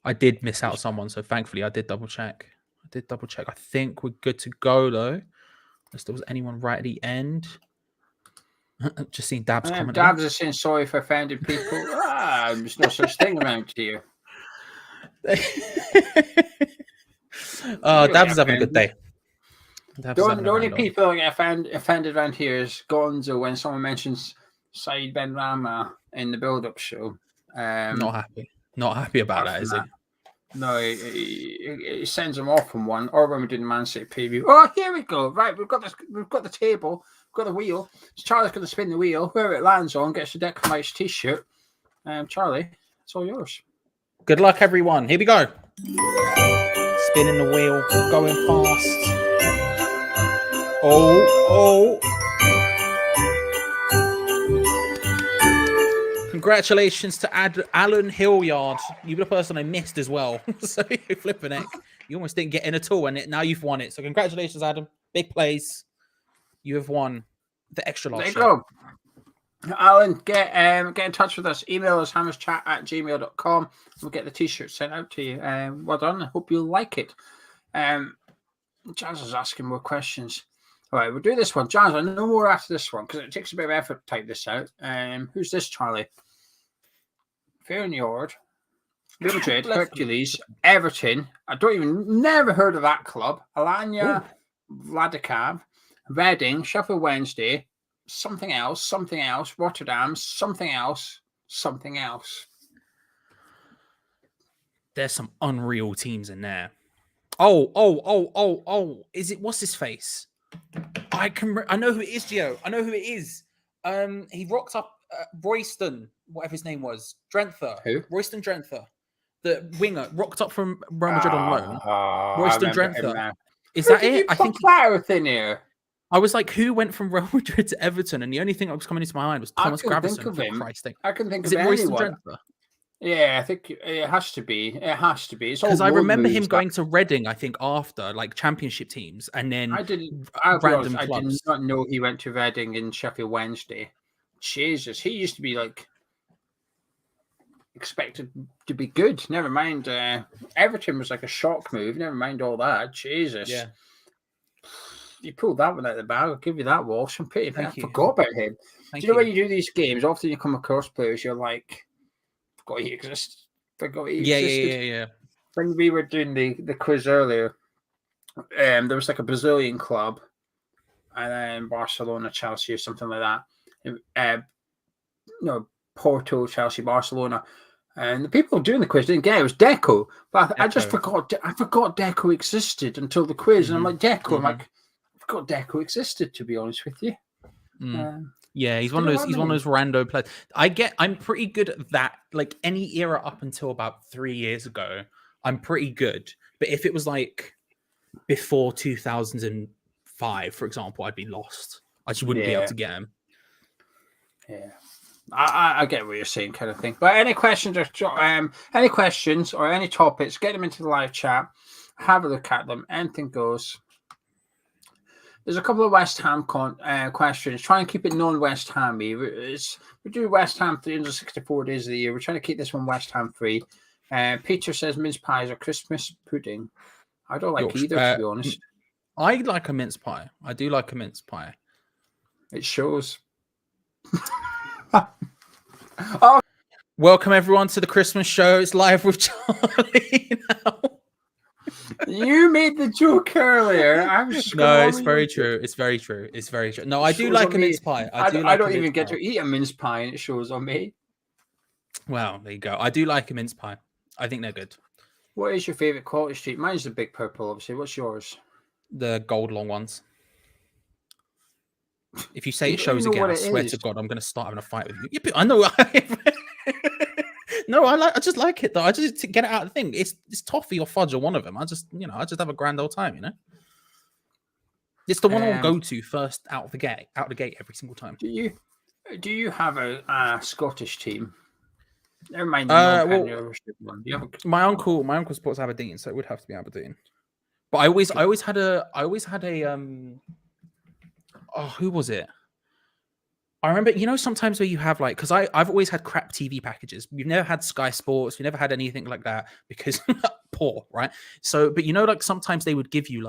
I did miss out someone, so thankfully I did double check. I think we're good to go though. Unless there was anyone right at the end. Just seen Dabs comment. Dabs is saying sorry for offending people. There's no such thing around here. Dabs is having a good day. The only people that get offended around here is Gonzo when someone mentions Saeed Ben Rama in the build-up show. Not happy about that, is he? No, it sends him off on one. Or when we did the Man City preview. Oh, here we go. Right, we've got the table, we've got the wheel. So Charlie's going to spin the wheel. Whoever it lands on gets the Deck Mice t-shirt. Charlie, it's all yours. Good luck, everyone. Here we go. Spinning the wheel, going fast. Oh. Congratulations to Alan Hilliard. You were the person I missed as well. So you're flipping it. You almost didn't get in at all, and now you've won it. So congratulations, Adam. Big plays. You have won the extra large. There you go. Alan, get in touch with us. Email us, hammerschat@gmail.com. We'll get the t-shirt sent out to you. Well done. I hope you'll like it. Jazz is asking more questions. All right, we'll do this one. Jazz, I know more after this one because it takes a bit of effort to type this out. Who's this, Charlie? Feyenoord, Real Madrid, Hercules, Everton. Never heard of that club. Alanya, Vladikav, Reading, Sheffield Wednesday, something else, Rotterdam, something else. There's some unreal teams in there. Oh. Is it, what's his face? I know who it is, Geo. I know who it is. He rocked up Royston, whatever his name was. Drenthe. Who? Royston Drenthe. The winger rocked up from Real Madrid on loan. Royston Drenthe. Is that it? I think that in here. I was like, who went from Real Madrid to Everton? And the only thing that was coming into my mind was Thomas Gravesen. I can think of anyone. Royston Drenthe? Yeah, I think it has to be. Because I remember him going to Reading, I think, after like championship teams, and then I did not know he went to Reading in Sheffield Wednesday. Jesus, he used to be like expected to be good. Never mind. Everton was like a shock move. Never mind all that. Jesus. Yeah. You pulled that one out of the bag. I'll give you that, Walsh. I forgot about him. Do you know when you do these games, often you come across players, you're like, forgot he existed. Yeah. When we were doing the quiz earlier, there was like a Brazilian club, and then Barcelona, Chelsea, or something like that. Porto, Chelsea, Barcelona. And the people doing the quiz didn't get it. It was Deco. But I just forgot. I forgot Deco existed until the quiz. And I'm like, Deco. I'm like, I forgot Deco existed, to be honest with you. Yeah, he's one of those rando players. I'm pretty good at that. Like any era up until about 3 years ago, I'm pretty good. But if it was like before 2005, for example, I'd be lost. I just wouldn't be able to get him. Yeah. I get what you're saying, kind of thing. But any questions or any topics, get them into the live chat. Have a look at them. Anything goes. There's a couple of West Ham questions. Try and keep it non-West Hammy. We do West Ham 364 days of the year. We're trying to keep this one West Ham free. Peter says mince pies are Christmas pudding. I don't like either, to be honest. I like a mince pie. I do like a mince pie. It shows. Oh. Welcome everyone to the Christmas show. It's live with Charlie now. You made the joke earlier. No, it's very true. It's very true. It's very true. No, I do like a mince pie. I don't even get to eat a mince pie, and it shows on me. Well, there you go. I do like a mince pie. I think they're good. What is your favorite quality street? Mine's the Big Purple, obviously. What's yours? The gold long ones. If you say it shows again, I swear to God, I'm going to start having a fight with you. I know. No, I just like it though. I just get it out of the thing. It's toffee or fudge or one of them. I just have a grand old time. It's the one I'll go to first out the gate every single time. Do you have a Scottish team? Never mind. My uncle supports Aberdeen, so it would have to be Aberdeen. But I always had a who was it? I remember, sometimes where you have because I've always had crap TV packages. We've never had Sky Sports. We never had anything like that because poor, right? So, but sometimes they would give you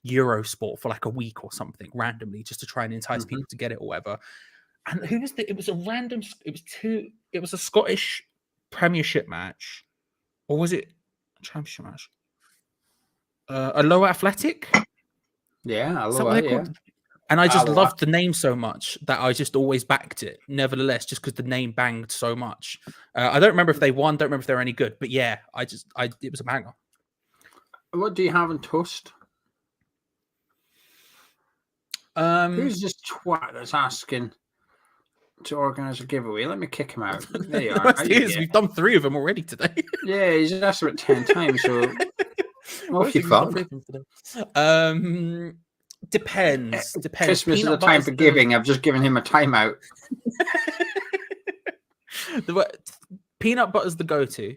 Eurosport for a week or something randomly just to try and entice people to get it or whatever. And who was it was a Scottish Premiership match, or was it a Championship match? A Lower Athletic? Yeah, yeah. And I just loved the name so much that I just always backed it, nevertheless, just because the name banged so much. I don't remember if they won, don't remember if they're any good, but yeah, it was a banger. What do you have in toast? Who's this twat that's asking to organise a giveaway? Let me kick him out. There you are. We've done 3 of them already today. Yeah, he's asked about 10 times, so off you fuck. Depends. Christmas is a time for giving. I've just given him a timeout. Peanut butter's the go-to.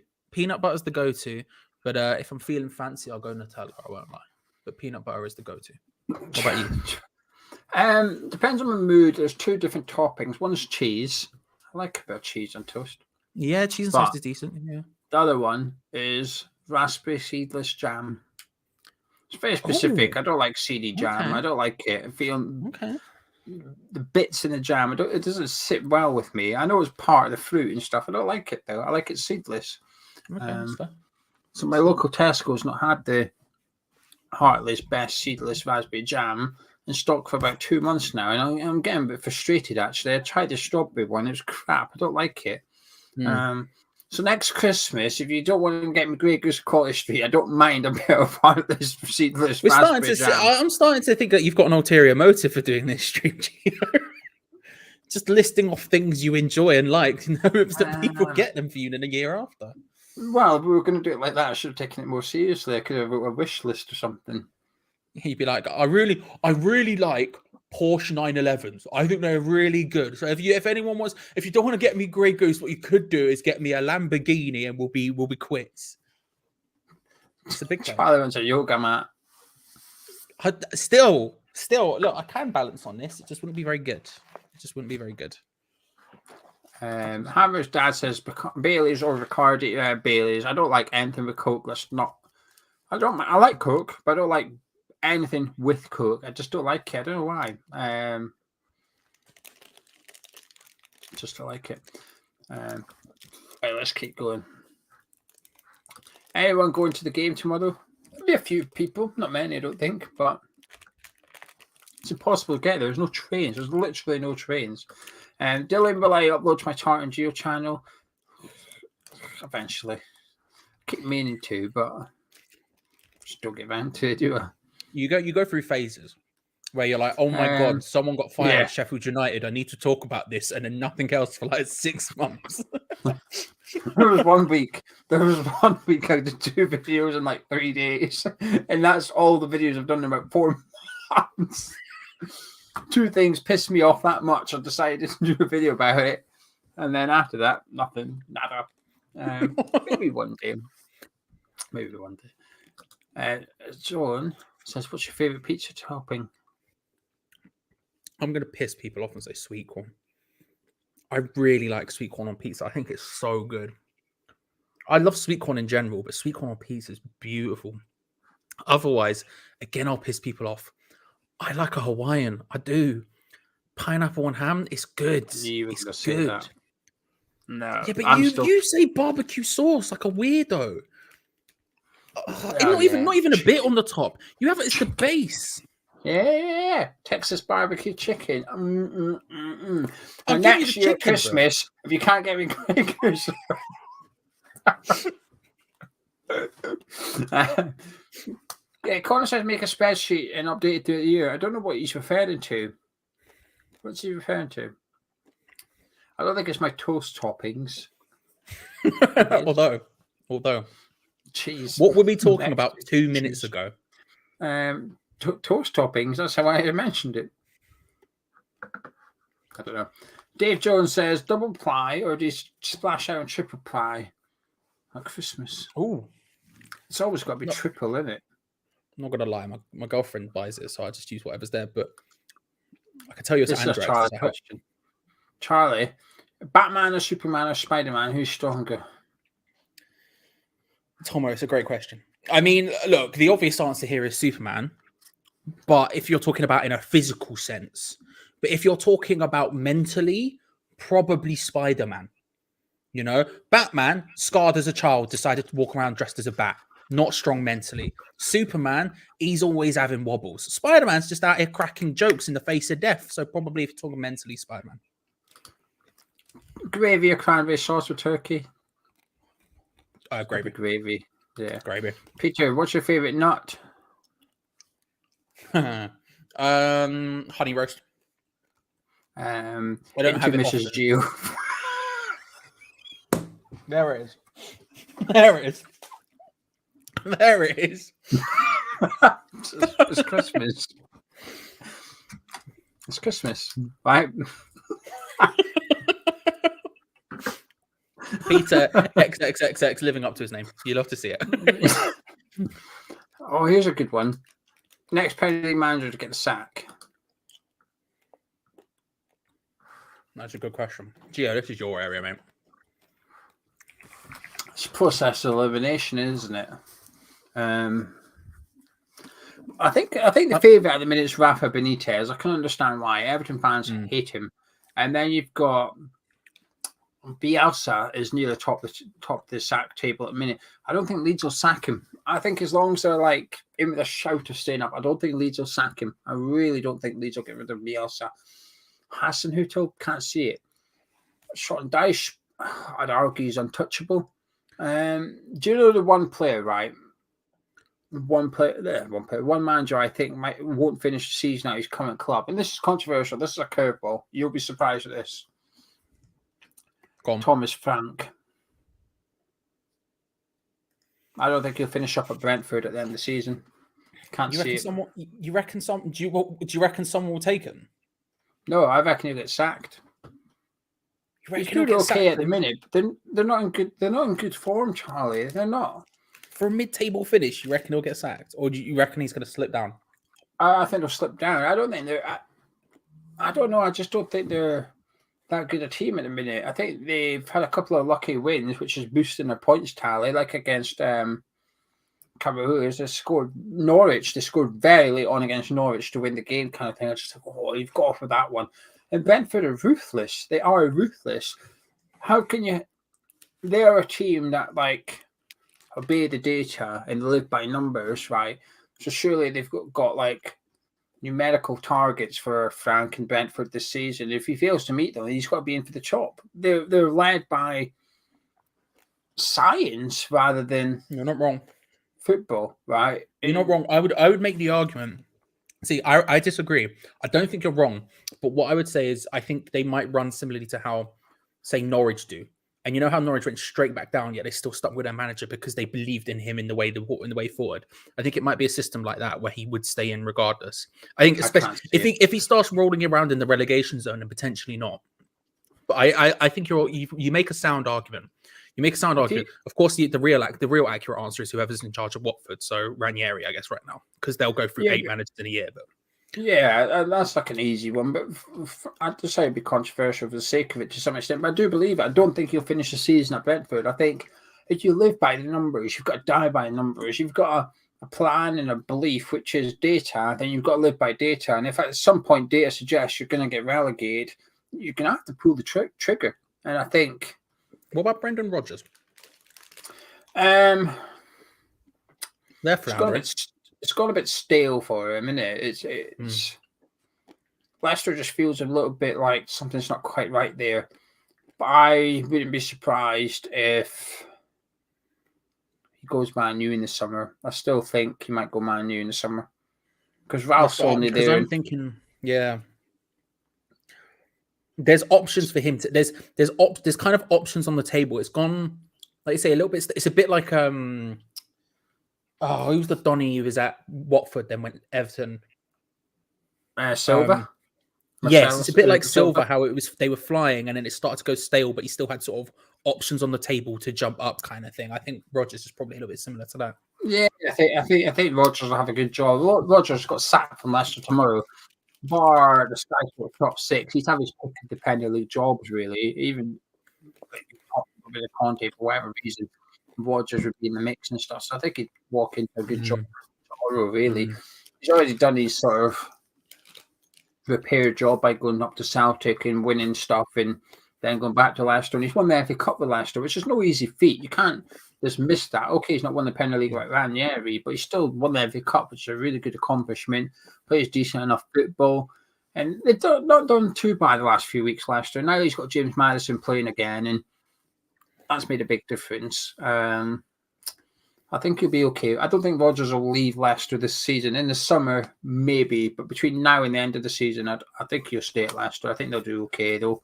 But if I'm feeling fancy, I'll go Nutella. I won't lie. But peanut butter is the go-to. What about you? Depends on my mood. There's 2 different toppings. One's cheese. I like a bit of cheese on toast. Yeah, cheese and toast is decent. Yeah. The other one is raspberry seedless jam. It's very specific. I don't like seedy jam. Okay. I don't like it. I feel the bits in the jam. It doesn't sit well with me. I know it's part of the fruit and stuff. I don't like it though. I like it seedless. Okay, so my local Tesco's not had the Heartless best seedless raspberry jam in stock for about 2 months now, and I'm getting a bit frustrated. Actually, I tried the strawberry one. It was crap. I don't like it. So next Christmas, if you don't want to get me Grey Goose Cottage Street, I don't mind a bit of Heartless seedless raspberry jam. I'm starting to think that you've got an ulterior motive for doing this stream, just listing off things you enjoy and like, hopes that people get them for you in a year after. Well, if we were going to do it like that, I should have taken it more seriously. I could have wrote a wish list or something. He'd be like, I really like Porsche 911s. I think they're really good. So if you don't want to get me Grey Goose, what you could do is get me a Lamborghini, and we'll be quits. It's a big Charlie wants a yoga mat. Still, look, I can balance on this. It just wouldn't be very good. Hammer's dad says Bailey's or Riccardi. Bailey's. I don't like anything with Coke. I like Coke, but I don't like anything with Coke. I just don't like it. I don't know why. Just don't like it. Right, let's keep going. Anyone going to the game tomorrow? There'll be a few people, not many, I don't think, but it's impossible to get there. There's no trains. There's literally no trains. Dylan, will I upload to my chart and Geo channel? Eventually. I keep meaning to, but just don't get around to it, do I? You go through phases where you're like, oh my God, someone got fired at Sheffield United. I need to talk about this. And then nothing else for 6 months. There was one week I did 2 videos in 3 days. And that's all the videos I've done in about 4 months. 2 things pissed me off that much. I decided to do a video about it. And then after that, nothing. Nada. Maybe one day. John says, what's your favourite pizza topping? I'm going to piss people off and say sweet corn. I really like sweet corn on pizza. I think it's so good. I love sweet corn in general, but sweet corn on pizza is beautiful. Otherwise, again, I'll piss people off. I like a Hawaiian. I do. Pineapple and ham, it's good. It's good. That. No. Yeah, but you say barbecue sauce like a weirdo. Not even a bit on the top. You have it as the base. Yeah. Texas barbecue chicken. And next year Christmas, if you can't get me Quakers. Connor says make a spreadsheet and update it through the year. I don't know what he's referring to. What's he referring to? I don't think it's my toast toppings. although, cheese. What were we talking about 2 minutes ago? Toast toppings. That's how I mentioned it. I don't know. Dave Jones says double ply or do you splash out and triple ply at Christmas? Oh, it's always got to be triple, isn't it? I'm not gonna lie, my girlfriend buys it, so I just use whatever's there. But I can tell you it's an Android question. Charlie, Batman or Superman or Spider-Man? Who's stronger? Tomo, it's a great question. I mean, look, the obvious answer here is Superman. But if you're talking about in a physical sense, but if you're talking about mentally, probably Spider-Man. You know, Batman, scarred as a child, decided to walk around dressed as a bat. Not strong mentally. Superman, he's always having wobbles. Spider-Man's just out here cracking jokes in the face of death. So probably if you're talking mentally, Spider-Man. Gravy or cranberry sauce with turkey? Gravy. Gravy. Yeah. Gravy. Peter, what's your favourite nut? Honey roast. I don't have Mrs. Geo. There it is. There it is. There it is. It's Christmas. It's Christmas, right? Peter XXXX living up to his name. You love to see it. Oh, here's a good one. Next Premier League manager to get the sack. That's a good question. Geo, this is your area, mate. It's process of elimination, isn't it? I think the favourite at the minute is Rafa Benitez. I can understand why. Everton fans hate him. And then you've got Bielsa is near the top of the sack table at the minute. I don't think Leeds will sack him. I think as long as they're like in with a shout of staying up, I don't think Leeds will sack him. I really don't think Leeds will get rid of Bielsa. Hasenhüttl, can't see it. Shot Dyche, I'd argue he's untouchable. Do you know the one player, right? One manager I think won't finish the season at his current club. And this is controversial. This is a curveball. You'll be surprised at this. Thomas Frank. I don't think he'll finish up at Brentford at the end of the season. Can't see it. Do you reckon someone will take him? No, I reckon he'll get sacked. He's doing okay at the minute, but they're not in good. They're not in good form, Charlie. They're not. For a mid-table finish, you reckon he'll get sacked, or do you reckon he's going to slip down? I think they'll slip down. I don't think they're. I don't know. I just don't think they're that good a team at the minute. I think they've had a couple of lucky wins, which is boosting their points tally, like against Cameroon. They scored Norwich. They scored very late on against Norwich to win the game, kind of thing. I just thought, oh, you've got off with that one. And Brentford are ruthless. They are ruthless. How can you? They are a team that obey the data and live by numbers, right? So surely they've got like numerical targets for Frank and Brentford this season. If he fails to meet them, he's got to be in for the chop. They're led by science rather than you're not wrong. Football, right? You're not wrong. I would make the argument. See, I disagree. I don't think you're wrong. But what I would say is I think they might run similarly to how, say, Norwich do. And you know how Norwich went straight back down, yet they still stuck with their manager because they believed in him in the way forward. I think it might be a system like that where he would stay in regardless. I think especially if he starts rolling around in the relegation zone and potentially not. But I think you make a sound argument. You make a sound argument. Of course, the real accurate answer is whoever's in charge of Watford. So Ranieri, I guess, right now, because they'll go through 8 managers in a year. But Yeah, that's like an easy one, but I'd just say it'd be controversial for the sake of it to some extent. But I do believe it. I don't think he'll finish the season at Brentford. I think if you live by the numbers, you've got to die by the numbers. You've got a plan and a belief, which is data. Then you've got to live by data. And if at some point data suggests you're going to get relegated, you're going to have to pull the trigger. And I think. What about Brendan Rodgers? They're floundering. It's gone a bit stale for him, isn't it? It's Leicester just feels a little bit like something's not quite right there. But I wouldn't be surprised if he goes Man U in the summer. I still think he might go Man U in the summer because Ralph's only there. I'm thinking, yeah. There's options for him to. There's kind of options on the table. It's gone, like you say, a little bit. It's a bit like Oh, who's the Donny who was at Watford, then went Everton? Silva? Yes, it's a bit like Silva, how it was they were flying and then it started to go stale, but he still had sort of options on the table to jump up kind of thing. I think Rodgers is probably a little bit similar to that. Yeah, I think Rodgers will have a good job. Rodgers got sacked from Leicester tomorrow. Bar the Sky Sports top 6. He's had his pick of the Premier League jobs, really. Even like, with the Conte for whatever reason. Rodgers would be in the mix and stuff. So I think he'd walk into a good job tomorrow, really. He's already done his sort of repair job by going up to Celtic and winning stuff and then going back to Leicester. And he's won the FA Cup with Leicester, which is no easy feat. You can't dismiss that. Okay, he's not won the Premier League like Ranieri, but he's still won the FA Cup, which is a really good accomplishment. Plays decent enough football. And they've not done too bad the last few weeks, Leicester. Now he's got James Maddison playing again, and that's made a big difference. I think he'll be okay. I don't think Rodgers will leave Leicester this season. In the summer, maybe, but between now and the end of the season, I think he'll stay at Leicester. I think they'll do okay. They'll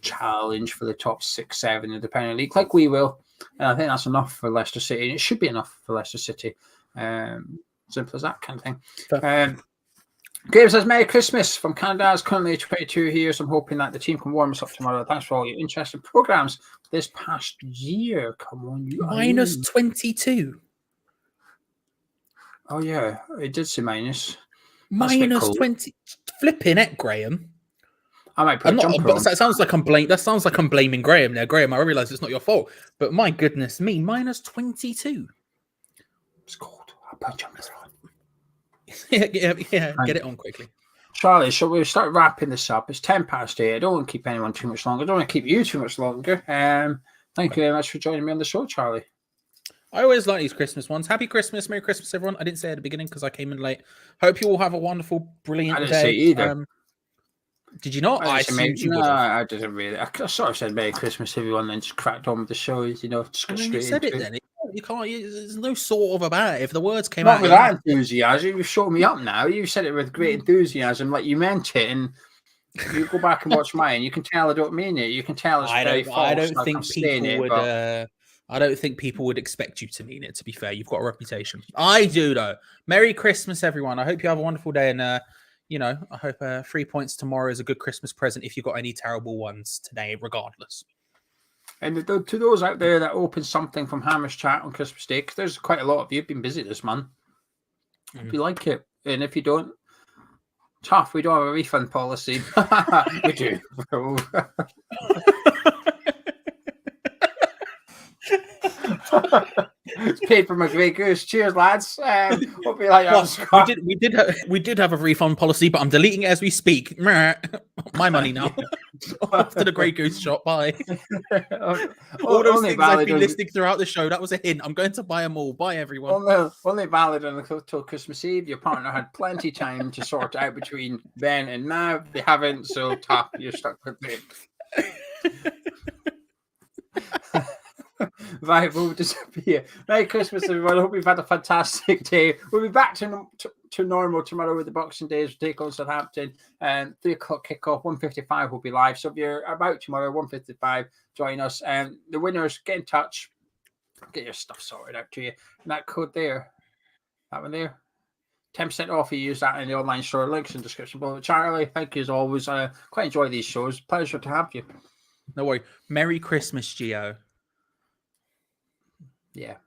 challenge for the top 6, 7 in the Premier League, like we will. And I think that's enough for Leicester City. And it should be enough for Leicester City. Simple as that kind of thing. Graham says, Merry Christmas from Canada. It's currently 22 here, so I'm hoping that the team can warm us up tomorrow. Thanks for all your interesting programs this past year. Come on, you minus 22. Oh, yeah, it did say minus. Minus 20. Flipping it, Graham. I might put a jumper on. That sounds like I'm blaming Graham there. Graham, I realise it's not your fault. But my goodness me, minus 22. It's cold. I'll put a jumper on. yeah, get it on quickly. Charlie, so we'll start wrapping this up. It's 10 past 8. I don't want to keep anyone too much longer. I don't want to keep you too much longer. Thank you very much for joining me on the show, Charlie. I always like these Christmas ones. Happy Christmas, Merry Christmas, everyone. I didn't say at the beginning because I came in late. Hope you all have a wonderful, brilliant day. I didn't say either. Did you not? I assumed you would. I didn't really. I sort of said Merry Christmas, everyone, and just cracked on with the show. You know, just got straight you said into it then. You can't. There's no sort of about it. If the words came not out with that enthusiasm, you've showed me up now. You said it with great enthusiasm, like you meant it, and you go back and watch mine. You can tell I don't mean it. You can tell it's very false. I don't think people would. I don't think people would expect you to mean it. To be fair, you've got a reputation. I do though. Merry Christmas, everyone. I hope you have a wonderful day, and I hope 3 points tomorrow is a good Christmas present. If you've got any terrible ones today, regardless. And to those out there that open something from Hammer's chat on Christmas Day, because there's quite a lot of you been busy this month. If you like it, and if you don't, tough. We don't have a refund policy. We do. It's paid for my Grey Goose. Cheers, lads. Hope you like that. We did have a refund policy, but I'm deleting it as we speak. My money now. Off to the Grey Goose shop. Bye. All those things I've been listing throughout the show. That was a hint. I'm going to buy them all. Bye, everyone. Only valid until Christmas Eve. Your partner had plenty time to sort it out between then and now. They haven't, so tough. You're stuck with it. Right, we'll disappear. Merry Christmas, everyone. I hope you've had a fantastic day. We'll be back to normal tomorrow with the Boxing Days. We'll take on Southampton. 3 o'clock kickoff, 1:55 will be live. So if you're about tomorrow, 1:55, join us. The winners, get in touch. Get your stuff sorted out to you. And that code there, that one there, 10% off if you use that in the online store. Links in the description below. Charlie, thank you as always. Quite enjoy these shows. Pleasure to have you. No worry. Merry Christmas, Geo. Yeah.